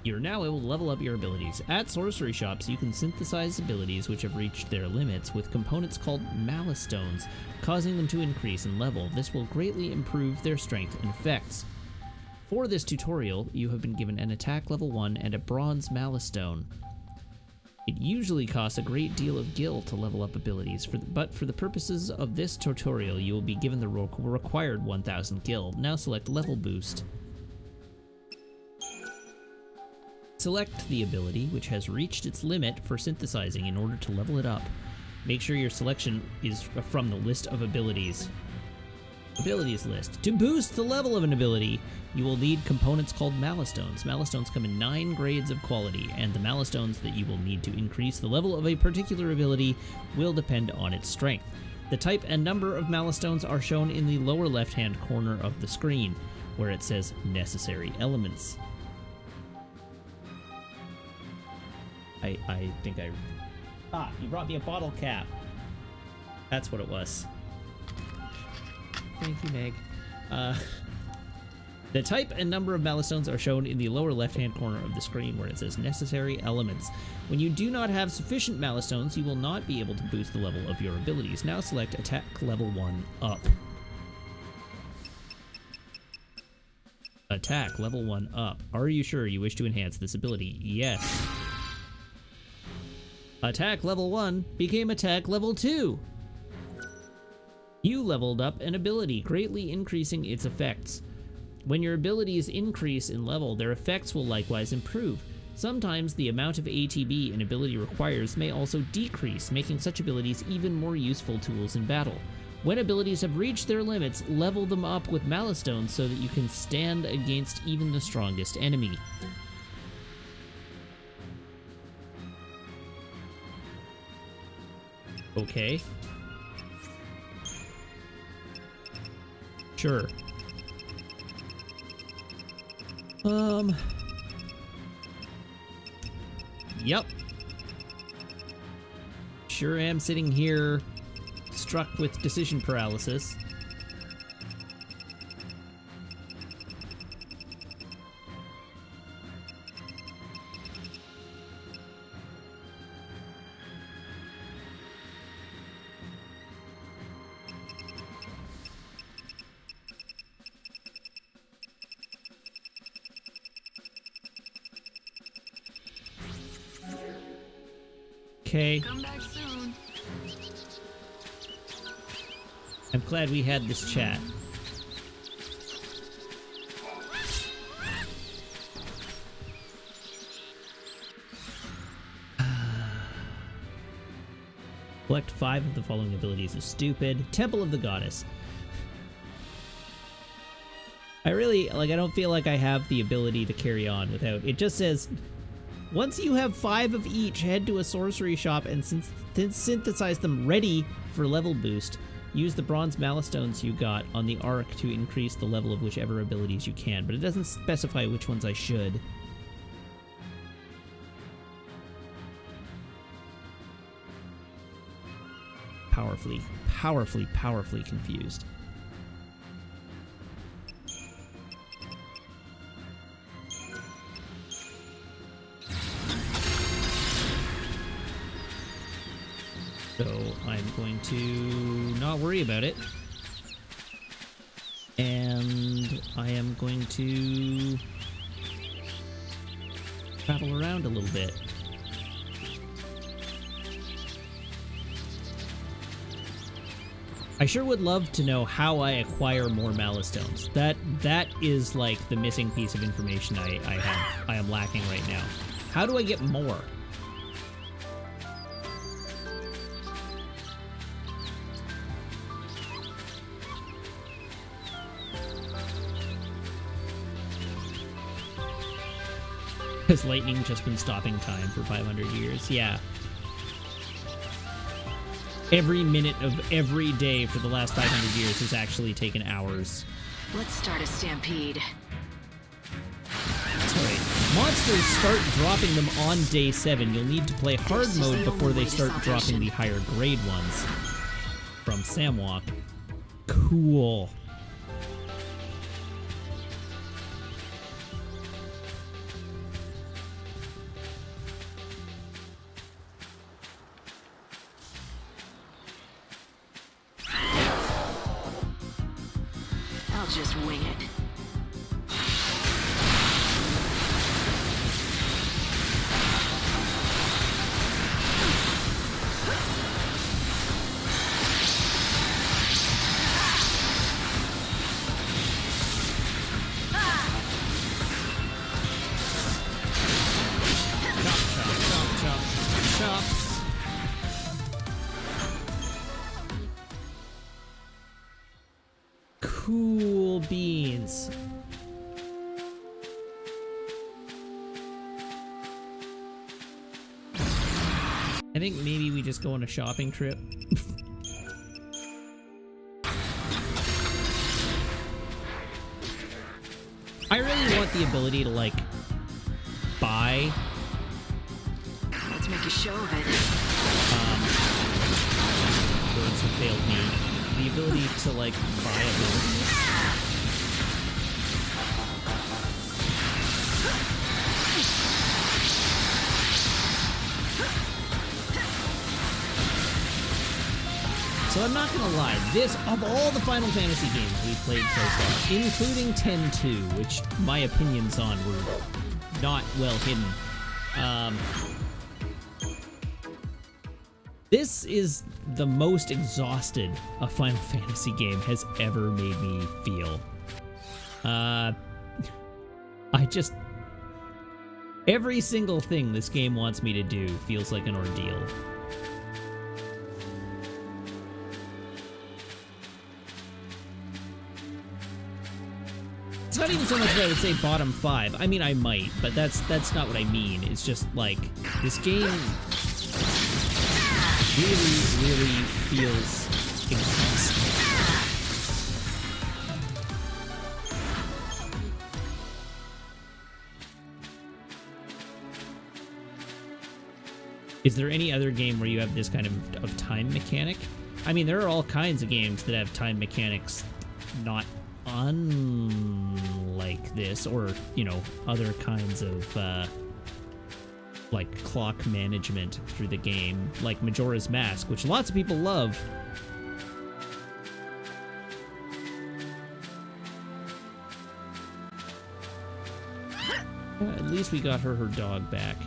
You're now able to level up your abilities. At sorcery shops, you can synthesize abilities which have reached their limits with components called Malice Stones, causing them to increase in level. This will greatly improve their strength and effects. For this tutorial, you have been given an attack level 1 and a bronze Malice Stone. It usually costs a great deal of gil to level up abilities, but for the purposes of this tutorial, you will be given the required 1000 gil. Now select Level Boost. Select the ability which has reached its limit for synthesizing in order to level it up. Make sure your selection is from the list of abilities. Abilities list. To boost the level of an ability, you will need components called Malice Stones. Malice Stones come in 9 grades of quality, and the Malice Stones that you will need to increase the level of a particular ability will depend on its strength. The type and number of Malice Stones are shown in the lower left-hand corner of the screen, where it says Necessary Elements. I think I... Ah, you brought me a bottle cap. That's what it was. Thank you, Meg. The type and number of Malice Stones are shown in the lower left-hand corner of the screen where it says Necessary Elements. When you do not have sufficient Malice Stones, you will not be able to boost the level of your abilities. Now select Attack Level 1 Up. Attack Level 1 Up. Are you sure you wish to enhance this ability? Yes. Attack Level 1 became Attack Level 2. You leveled up an ability, greatly increasing its effects. When your abilities increase in level, their effects will likewise improve. Sometimes the amount of ATB an ability requires may also decrease, making such abilities even more useful tools in battle. When abilities have reached their limits, level them up with Malice Stones so that you can stand against even the strongest enemy. Okay. Sure. Yep. Sure am sitting here struck with decision paralysis. Okay. Come back soon. I'm glad we had this chat. Collect 5 of the following abilities is stupid. Temple of the Goddess. I don't feel like I have the ability to carry on without. It just says, once you have 5 of each, head to a sorcery shop and synthesize them ready for level boost. Use the bronze Malice Stones you got on the arc to increase the level of whichever abilities you can, but it doesn't specify which ones I should. Powerfully confused. So I'm going to not worry about it. And I am going to travel around a little bit. I sure would love to know how I acquire more Malice Stones. That is like the missing piece of information I am lacking right now. How do I get more? Has lightning just been stopping time for 500 years? Yeah. Every minute of every day for the last 500 years has actually taken hours. Let's start a stampede. That's right. Monsters start dropping them on day 7. You'll need to play hard mode before they start dropping the higher grade ones from Samwalk. Cool. I'll just wing it. Cool beans. I think maybe we just go on a shopping trip. I really want the ability to, like, buy. Let's make a show of it. Words have failed me. The ability to, like, buy abilities. So I'm not gonna lie, this, of all the Final Fantasy games we've played so far, including 10-2, which my opinions on were not well hidden, this is the most exhausted a Final Fantasy game has ever made me feel. Every single thing this game wants me to do feels like an ordeal. It's not even so much that I would say bottom 5. I mean, I might, but that's not what I mean. It's just, like, this game really feels exhausting. Is there any other game where you have this kind of time mechanic? I mean, there are all kinds of games that have time mechanics not unlike this, or, you know, other kinds of, like, clock management through the game, like Majora's Mask, which lots of people love. At least we got her dog back.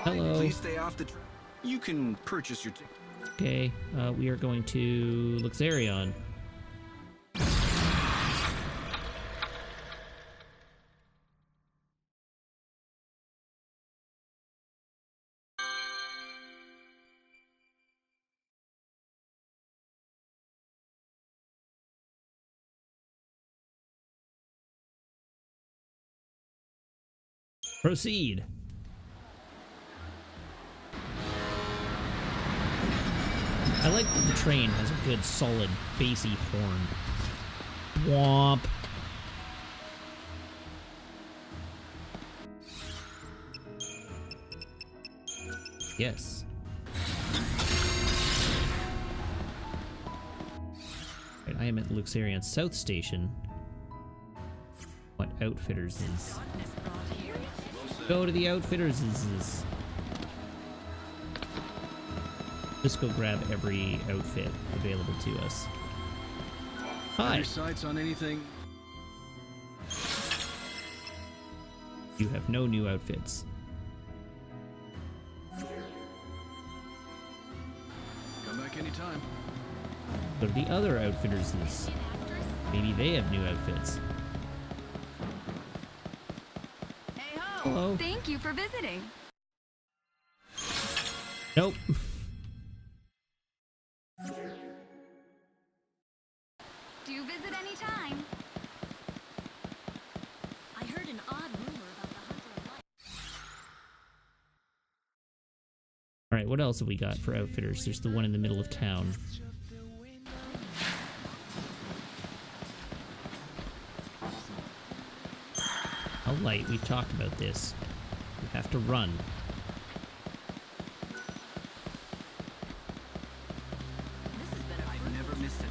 Hello. Please stay off the... You can purchase your ticket. Okay, we are going to Luxarion. Proceed. I like that the train has a good, solid, bassy horn. Womp. Yes. Right, I am at Luxarion South Station. What Outfitters is? Go to the Outfitters is. Just go grab every outfit available to us. Hi. Your sights on anything? You have no new outfits. Come back anytime. Go to the other Outfitters. Maybe they have new outfits. Hey ho! Hello. Thank you for visiting. Nope. Do visit anytime. All right, what else have we got for outfitters? There's the one in the middle of town. How light? We've talked about this. We have to run. I've never missed a day.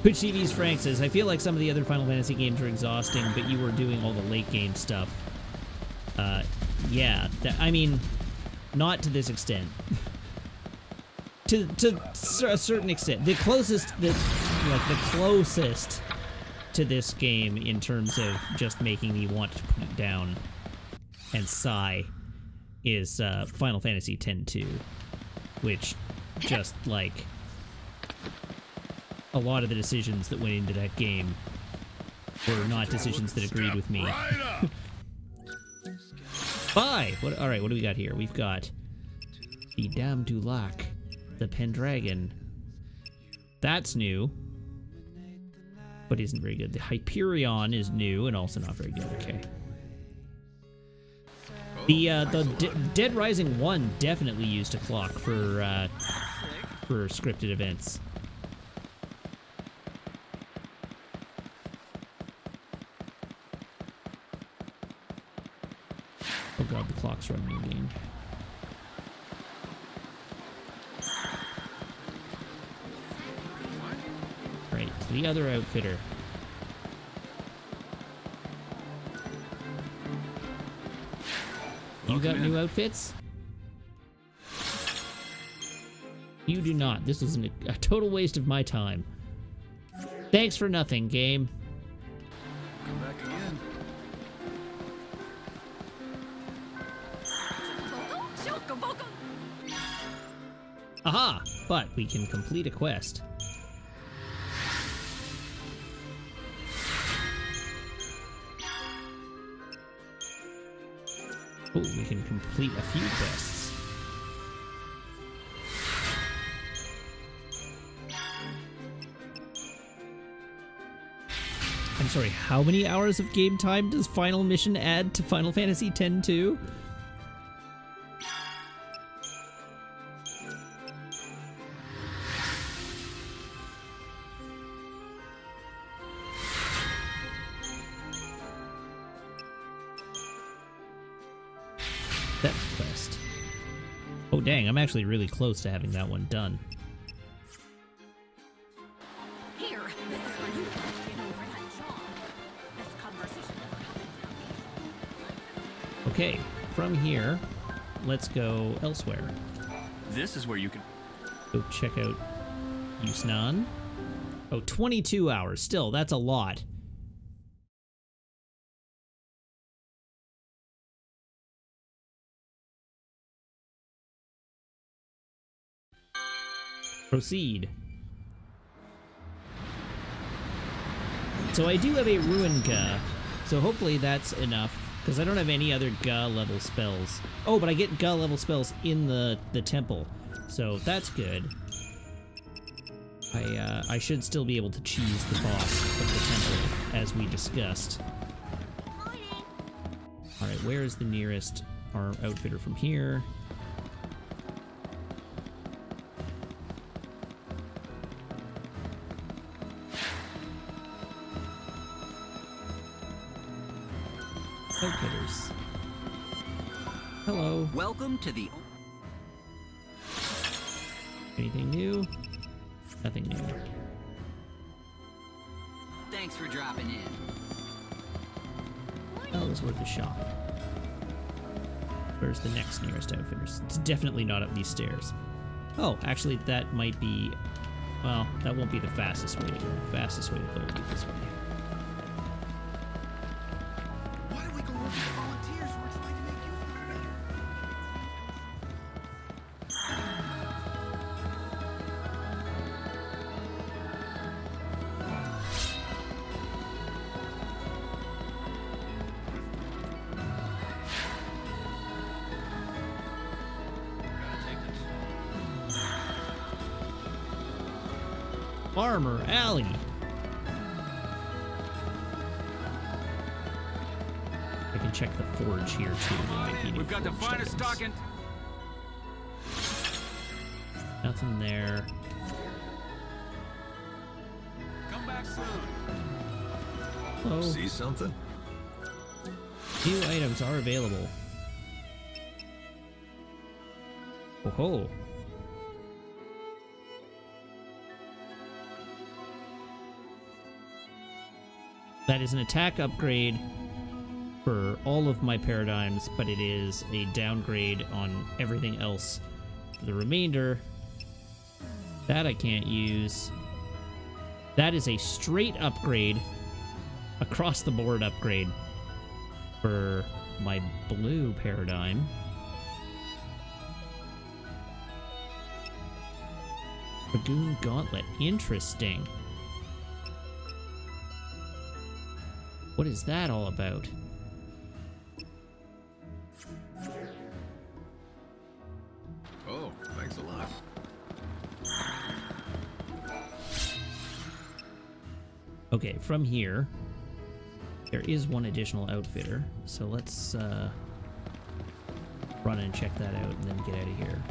Twitch TV's Frank says, I feel like some of the other Final Fantasy games are exhausting, but you were doing all the late game stuff. Yeah, I mean, not to this extent. to a certain extent. The closest to this game in terms of just making me want to put it down and sigh is Final Fantasy X-2, which just, like, a lot of the decisions that went into that game were not decisions that agreed with me. Bye! All right, what do we got here? We've got the Dam du Lac, the Pendragon. That's new, but isn't very good. The Hyperion is new and also not very good. Okay. The Dead Rising 1 definitely used a clock for scripted events. Oh god, the clock's running again. Right, to the other outfitter. You got new outfits? You do not. This was a total waste of my time. Thanks for nothing, game. Come back again. Aha! But we can complete a quest. Oh, we can complete a few quests. I'm sorry, how many hours of game time does Final Mission add to Final Fantasy X-2? Quest. Oh dang, I'm actually really close to having that one done. Here, this is where you get over that job. This conversation never happened. Okay, from here, let's go elsewhere. This is where you can go check out Yusnan. Oh, 22 hours. Still, that's a lot. Proceed. So I do have a Ruin Ga, so hopefully that's enough, because I don't have any other Ga level spells. Oh, but I get Ga level spells in the temple, so that's good. I should still be able to cheese the boss of the temple, as we discussed. Alright, where is the nearest outfitter from here? Outfitters. Hello. Welcome to the... Anything new? Nothing new. Thanks for dropping in. Well, it's worth a shot. Where's the next nearest outfitters? It's definitely not up these stairs. Oh, actually, that might be... Well, that won't be the fastest way to go. The fastest way to go will be this way. Armor Alley. I can check the forge here too. There might be any We've got the forged finest items. stocking. Nothing there. Come back soon. Hello. See something? New items are available. Oh ho. That is an attack upgrade for all of my paradigms, but it is a downgrade on everything else. For the remainder, that I can't use. That is a straight upgrade, across the board upgrade for my blue paradigm. Dragoon Gauntlet, interesting. What is that all about? Oh, thanks a lot. Okay, from here, there is one additional outfitter, so let's run and check that out and then get out of here.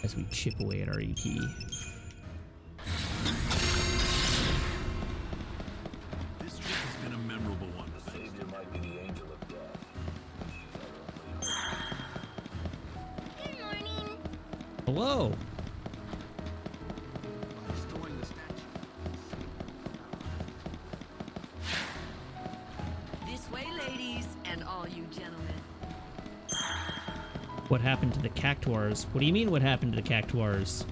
As we chip away at our EP. This trip has been a memorable one. The Savior might be the angel of death. Good morning. Hello. Restoring the statue. This way, ladies, and all you gentlemen. What happened to the cactuars? What do you mean, what happened to the cactuars?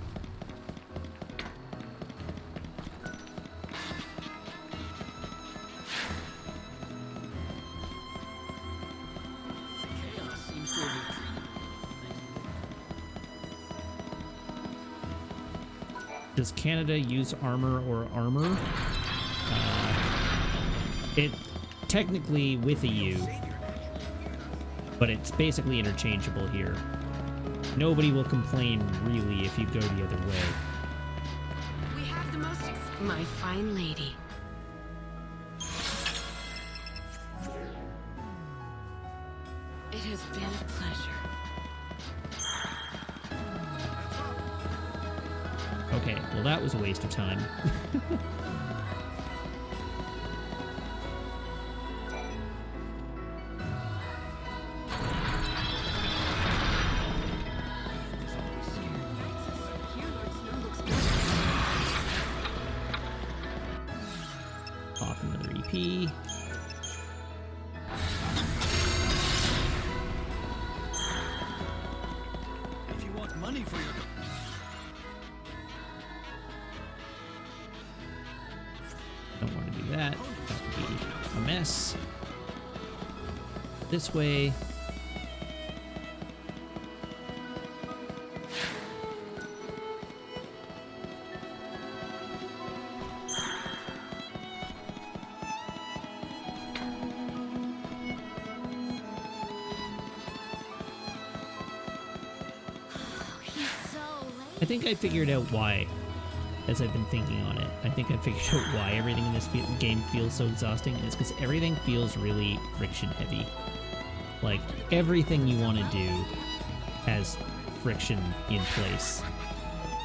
Chaos seems to have retreated. Does Canada use armor or armor? It technically with a U, but it's basically interchangeable here. Nobody will complain really if you go the other way. We have the most my fine lady. It has been a pleasure. Okay, well that was a waste of time. Pop another EP. If you want money for your... Don't want to do that. That would be a mess. This way. I think I figured out why, as I've been thinking on it. I think I figured out why everything in this game feels so exhausting, and it's because everything feels really friction heavy. Like, everything you want to do has friction in place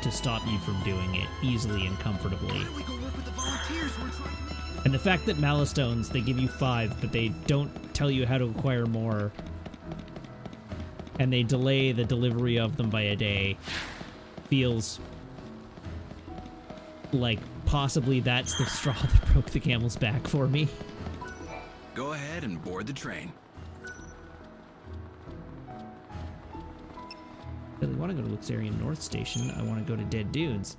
to stop you from doing it easily and comfortably. And the fact that Malistones, they give you 5, but they don't tell you how to acquire more, and they delay the delivery of them by a day, feels like possibly that's the straw that broke the camel's back for me. Go ahead and board the train. I really want to go to Luxarian North Station. I want to go to Dead Dunes.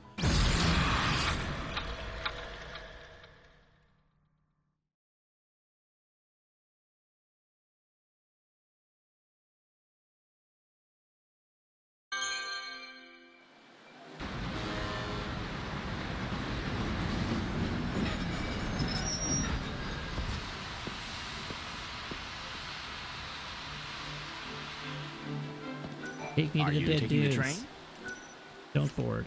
Take me to the dead dudes. The train? Don't board.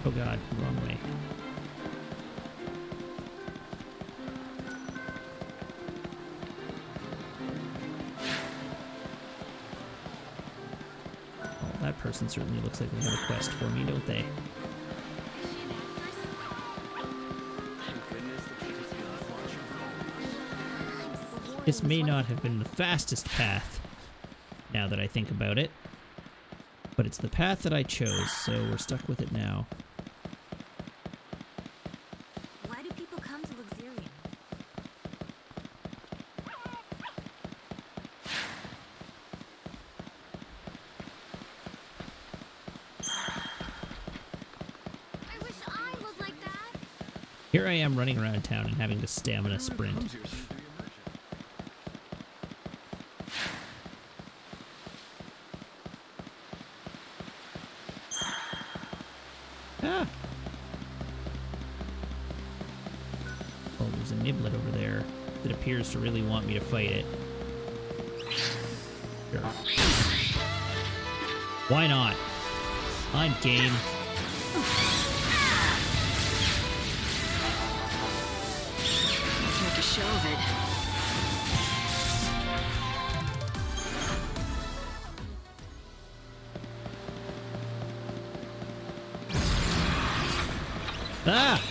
Oh god, wrong way. Oh, that person certainly looks like they have a quest for me, don't they? This may not have been the fastest path, now that I think about it. But it's the path that I chose, so we're stuck with it now. Why do people come to Luxurium? I wish I looked like that. Here I am running around town and having to stamina sprint. Ah! Oh, there's a niblet over there that appears to really want me to fight it. Sure. Why not? I'm game. Let's make a show of it. Ah!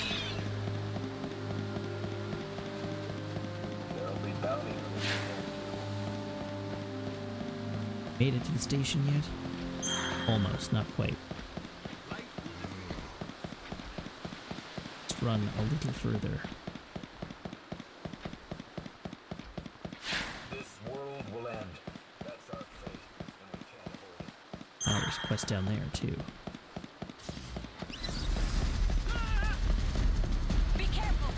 Made it to the station yet? Almost, not quite. Let's run a little further. This world will end. That's our fate, and we can't avoid it. Oh, there's a quest down there, too. Be careful.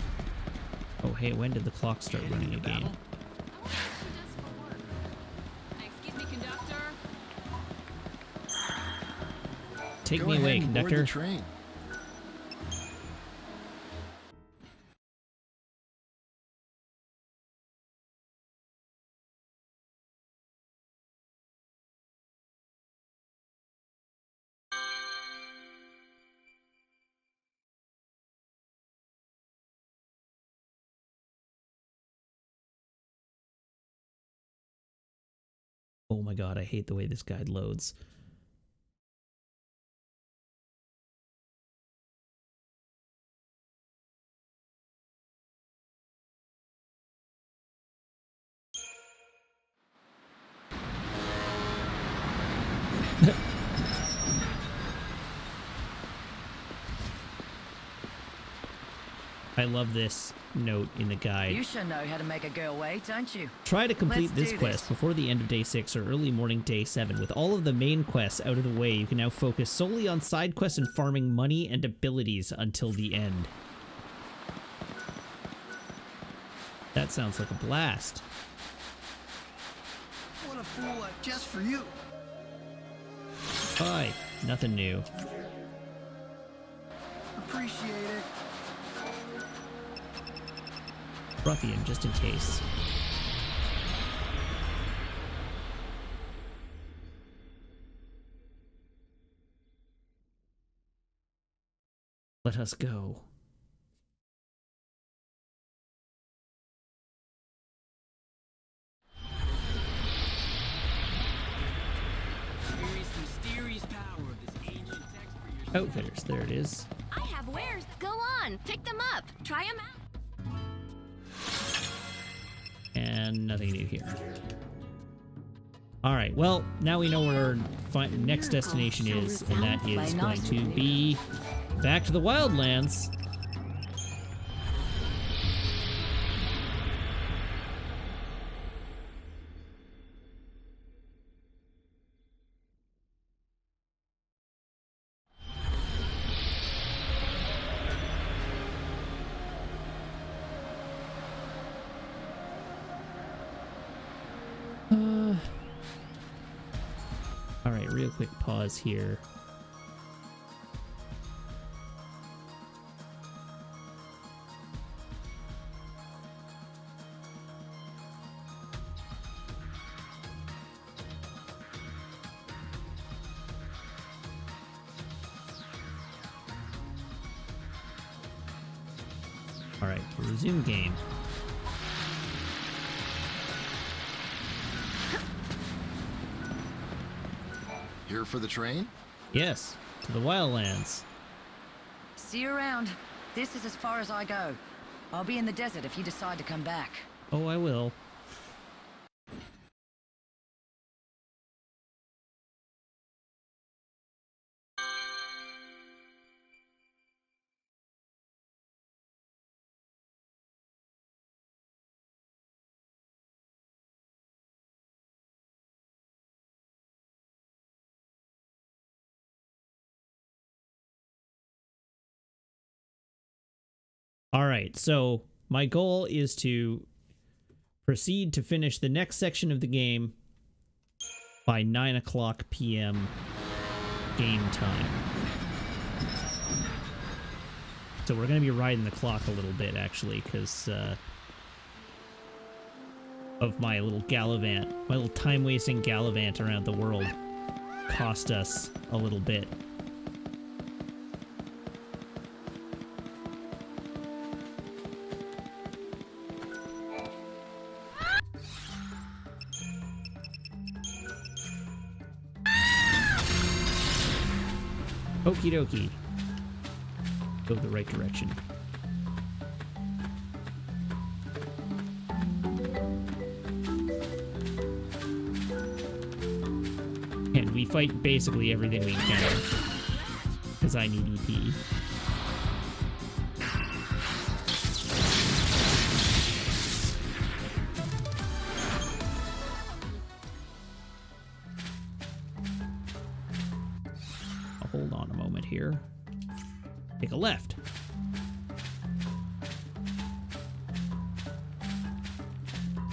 Oh, hey, when did the clock start running again? Excuse me, conductor. Take me away, conductor. Train. Oh my god, I hate the way this guide loads. I love this note in the guide. You should know how to make a girl wait, don't you? Try to complete Let's this do quest before the end of day 6 or early morning day 7. With all of the main quests out of the way, you can now focus solely on side quests and farming money and abilities until the end. That sounds like a blast. What a fool, just for you. Bye. Nothing new. Appreciate it. Ruffian, just in case. Let us go. Outfitters, there it is. I have wares. Go on, pick them up. Try them out. And nothing new here. Alright, well, now we know where our next destination is, and that is going to be back to the Wildlands. Alright, real quick pause here. Alright, resume game. Here for the train? Yes, to the Wildlands. See you around. This is as far as I go. I'll be in the desert if you decide to come back. Oh, I will. All right, so my goal is to proceed to finish the next section of the game by 9 o'clock p.m. game time. So we're going to be riding the clock a little bit, actually, because of my little gallivant. My little time-wasting gallivant around the world cost us a little bit. Okie dokie. Go the right direction. And we fight basically everything we can. Because I need EP. Hold on a moment here. Take a left.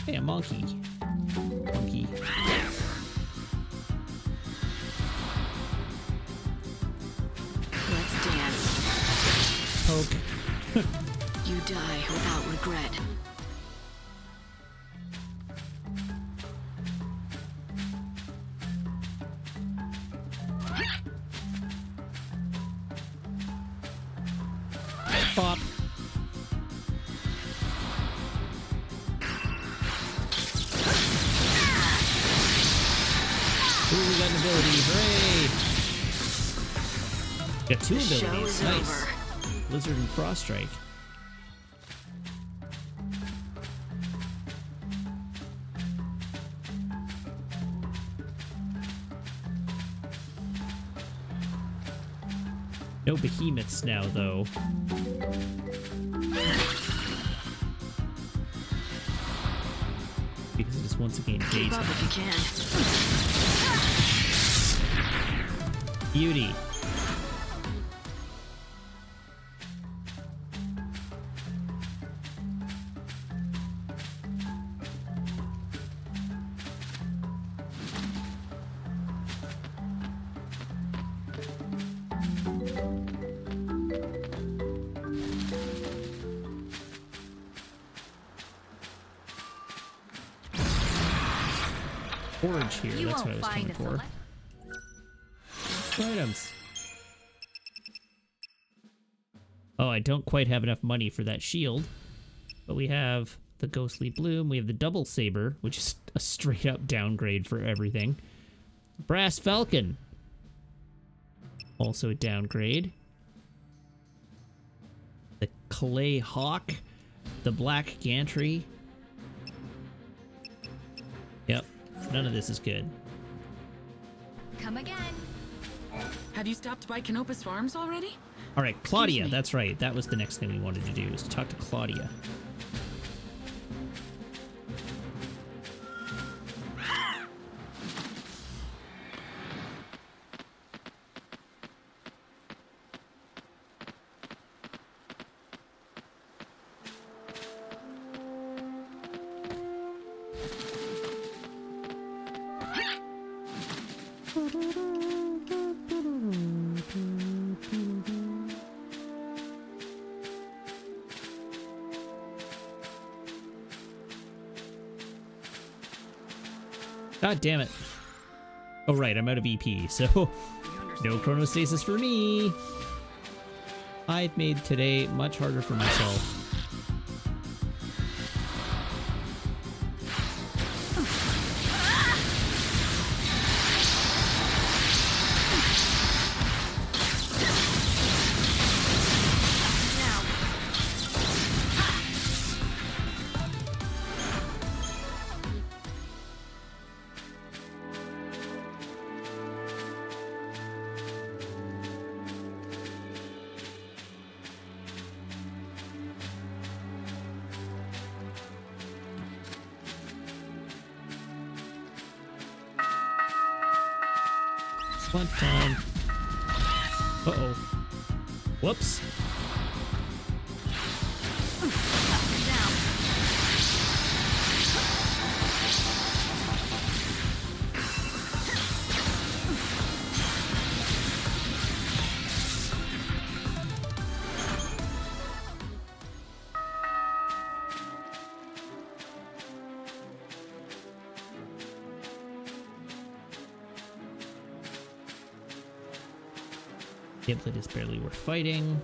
Hey, a monkey. Monkey. Let's dance. Poke. You die without regret. Pop. Ooh, we got an ability. Hooray! Got two abilities. Nice. Blizzard and Frost Strike. No behemoths now, though. Because it is once again Keep daytime. up if you can. Beauty. Orange here, You that's what I won't was find coming for. Items. Oh, I don't quite have enough money for that shield. But we have the Ghostly Bloom, we have the Double Saber, which is a straight up downgrade for everything. Brass Falcon. Also a downgrade. The Clay Hawk. The Black Gantry. Yep. None of this is good. Come again. Have you stopped by Canopus Farms already? All right, Claudia. That's right. That was the next thing we wanted to do, was to talk to Claudia. God damn it. Oh, right, I'm out of EP, so no chronostasis for me. I've made today much harder for myself. One time. Uh-oh. Whoops. Giblet is barely worth fighting.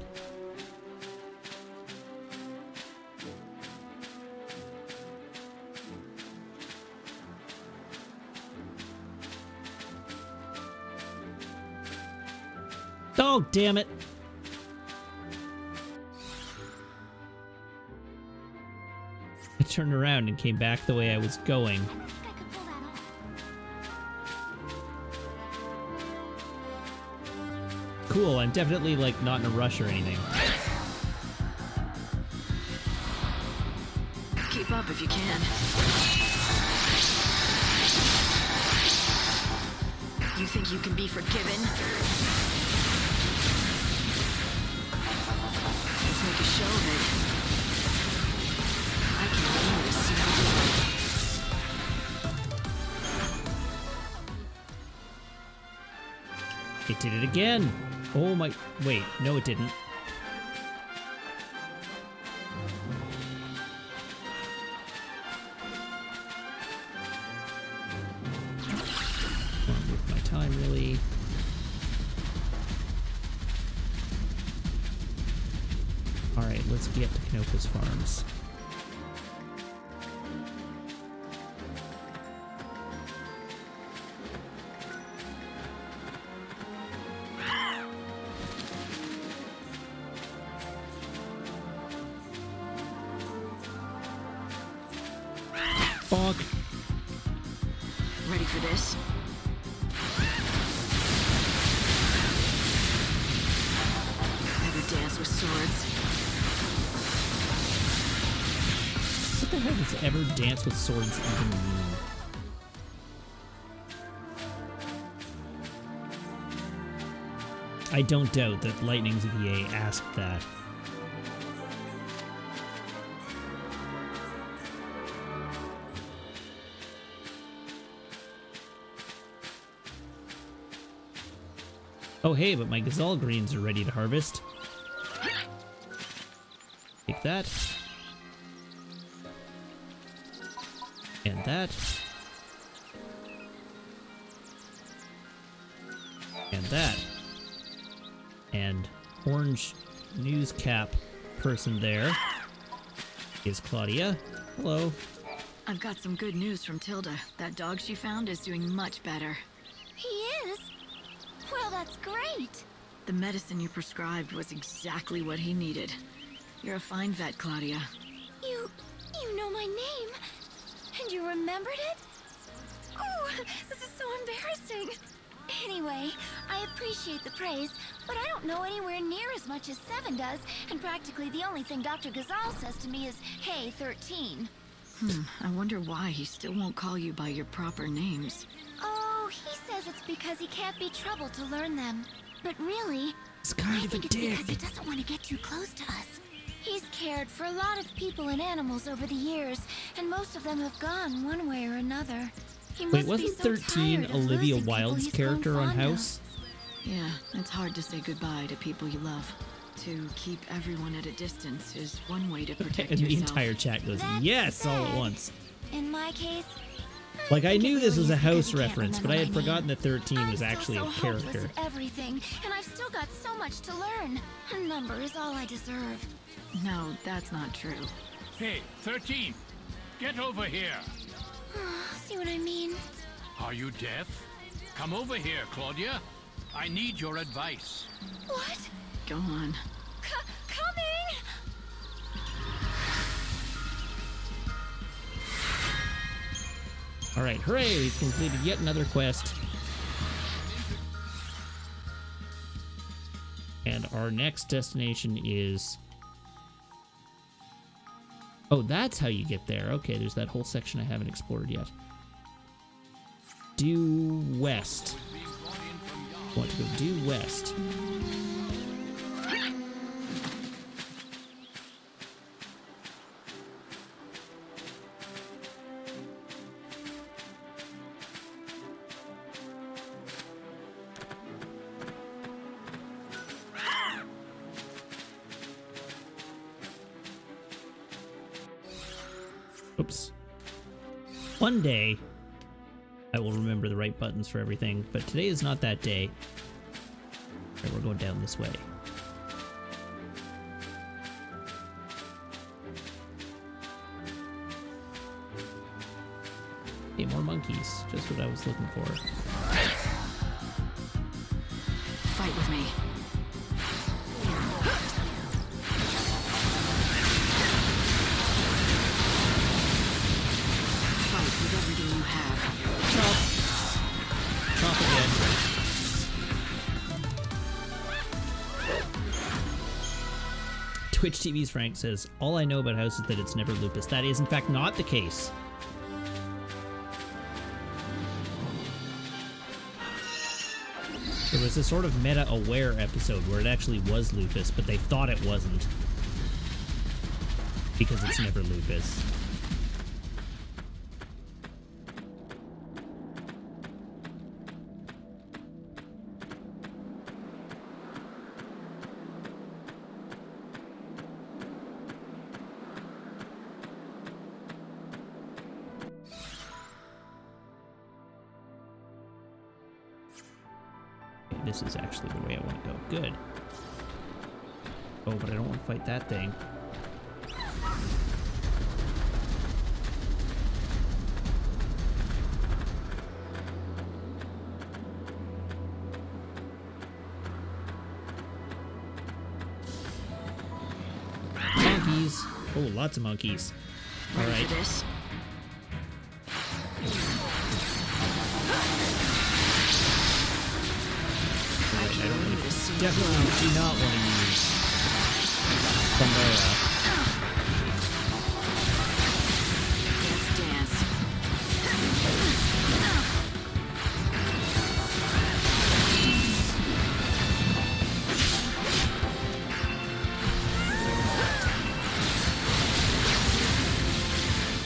Oh, damn it. I turned around and came back the way I was going. Cool, I'm definitely, like, not in a rush or anything. Keep up if you can. You think you can be forgiven? Let's make a show of it. I can't do this. It did it again. Oh my... Wait, no it didn't. Wrong with my time, really. Alright, let's get to Canopus Farms. Bonk. Ready for this? Ever dance with swords? What the hell does ever dance with swords even mean? I don't doubt that Lightning's VA asked that. Oh hey, but my Gazelle greens are ready to harvest. Take that. And that. And that. And orange news cap person there is Claudia. Hello. I've got some good news from Tilda. That dog she found is doing much better. He is? Well, that's great. The medicine you prescribed was exactly what he needed. You're a fine vet, Claudia. You know my name? And you remembered it? Oh, this is so embarrassing. Anyway, I appreciate the praise, but I don't know anywhere near as much as Seven does, and practically the only thing Dr. Gazal says to me is, hey, 13. I wonder why he still won't call you by your proper names. Oh, he says it's because he can't be troubled to learn them. But really, it's kind of a dick. Because he doesn't want to get too close to us. He's cared for a lot of people and animals over the years, and most of them have gone one way or another. Wait, wasn't 13 Olivia Wilde's character on House? Yeah, it's hard to say goodbye to people you love. To keep everyone at a distance is one way to protect and yourself. the entire chat goes, yes, all at once. In my case, like, I knew this was a House reference, but I had forgotten that 13 was actually a character. I'm still so hopeless at everything, and I've still got so much to learn. A number is all I deserve. No, that's not true. Hey, 13! Get over here! See what I mean? Are you deaf? Come over here, Claudia. I need your advice. What? Go on. Coming! Alright, hooray! We've completed yet another quest. And our next destination is... Oh, that's how you get there. Okay, there's that whole section I haven't explored yet. Due west. Want to go due west. Oops. One day, I will remember the right buttons for everything, but today is not that day. Alright, we're going down this way. Hey, more monkeys. Just what I was looking for. Fight with me. Fight with everything you have. Chop. Chop again. Twitch TV's Frank says, all I know about House is that it's never lupus. That is, in fact, not the case. There was a sort of meta-aware episode where it actually was lupus, but they thought it wasn't. Because it's never lupus. This is actually the way I want to go. Good. Oh, but I don't want to fight that thing. Monkeys. Oh, lots of monkeys. All right. For this? Definitely do not want to use Pomera. Let's dance.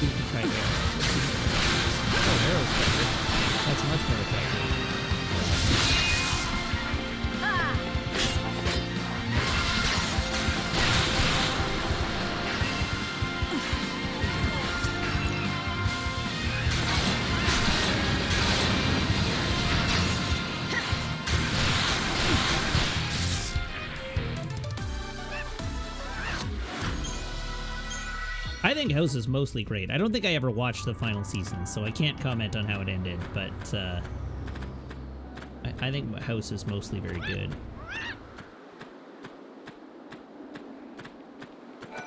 We can try Arrow. Oh, Arrow's better. That's much more effective. I think House is mostly great. I don't think I ever watched the final season, so I can't comment on how it ended, but I think House is mostly very good.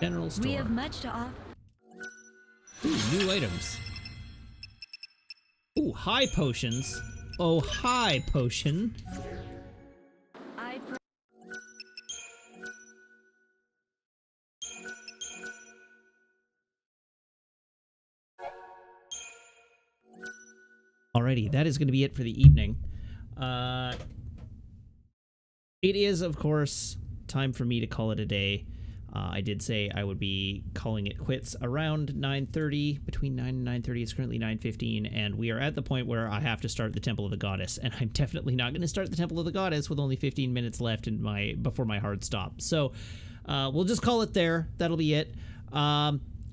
General store. We have much to offer. Ooh, new items. Ooh, high potions. Oh, high potion. Alrighty, that is going to be it for the evening. It is, of course, time for me to call it a day. I did say I would be calling it quits around 9:30, between 9 and 9:30. It's currently 9:15, and we are at the point where I have to start the Temple of the Goddess, and I'm definitely not going to start the Temple of the Goddess with only 15 minutes left in before my hard stop. So we'll just call it there. That'll be it.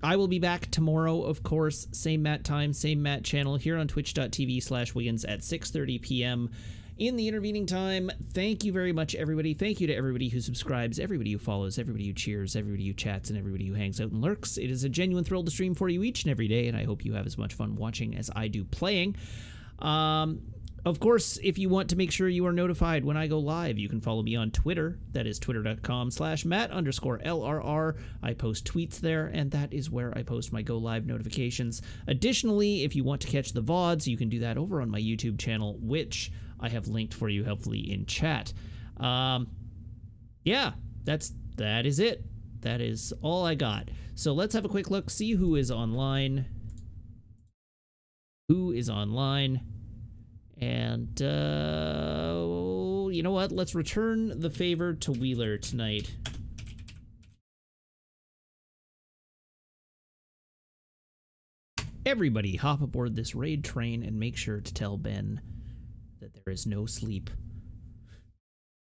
I will be back tomorrow, of course, same Matt time, same Matt channel, here on twitch.tv/Wiggins at 6:30 p.m. In the intervening time, thank you very much, everybody. Thank you to everybody who subscribes, everybody who follows, everybody who cheers, everybody who chats, and everybody who hangs out and lurks. It is a genuine thrill to stream for you each and every day, and I hope you have as much fun watching as I do playing. Of course, if you want to make sure you are notified when I go live, you can follow me on Twitter. That is twitter.com/Matt_LRR. I post tweets there, and that is where I post my go live notifications. Additionally, if you want to catch the VODs, you can do that over on my YouTube channel, which I have linked for you helpfully in chat. Yeah, that is it. That is all I got. So let's have a quick look, see who is online. Who is online? And you know what? Let's return the favor to Wheeler tonight. Everybody hop aboard this raid train and make sure to tell Ben that there is no sleep.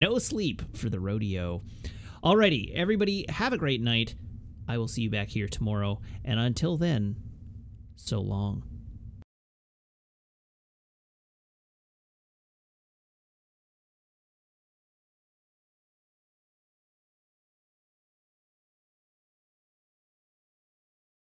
No sleep for the rodeo. Alrighty, everybody, have a great night. I will see you back here tomorrow. And until then, so long.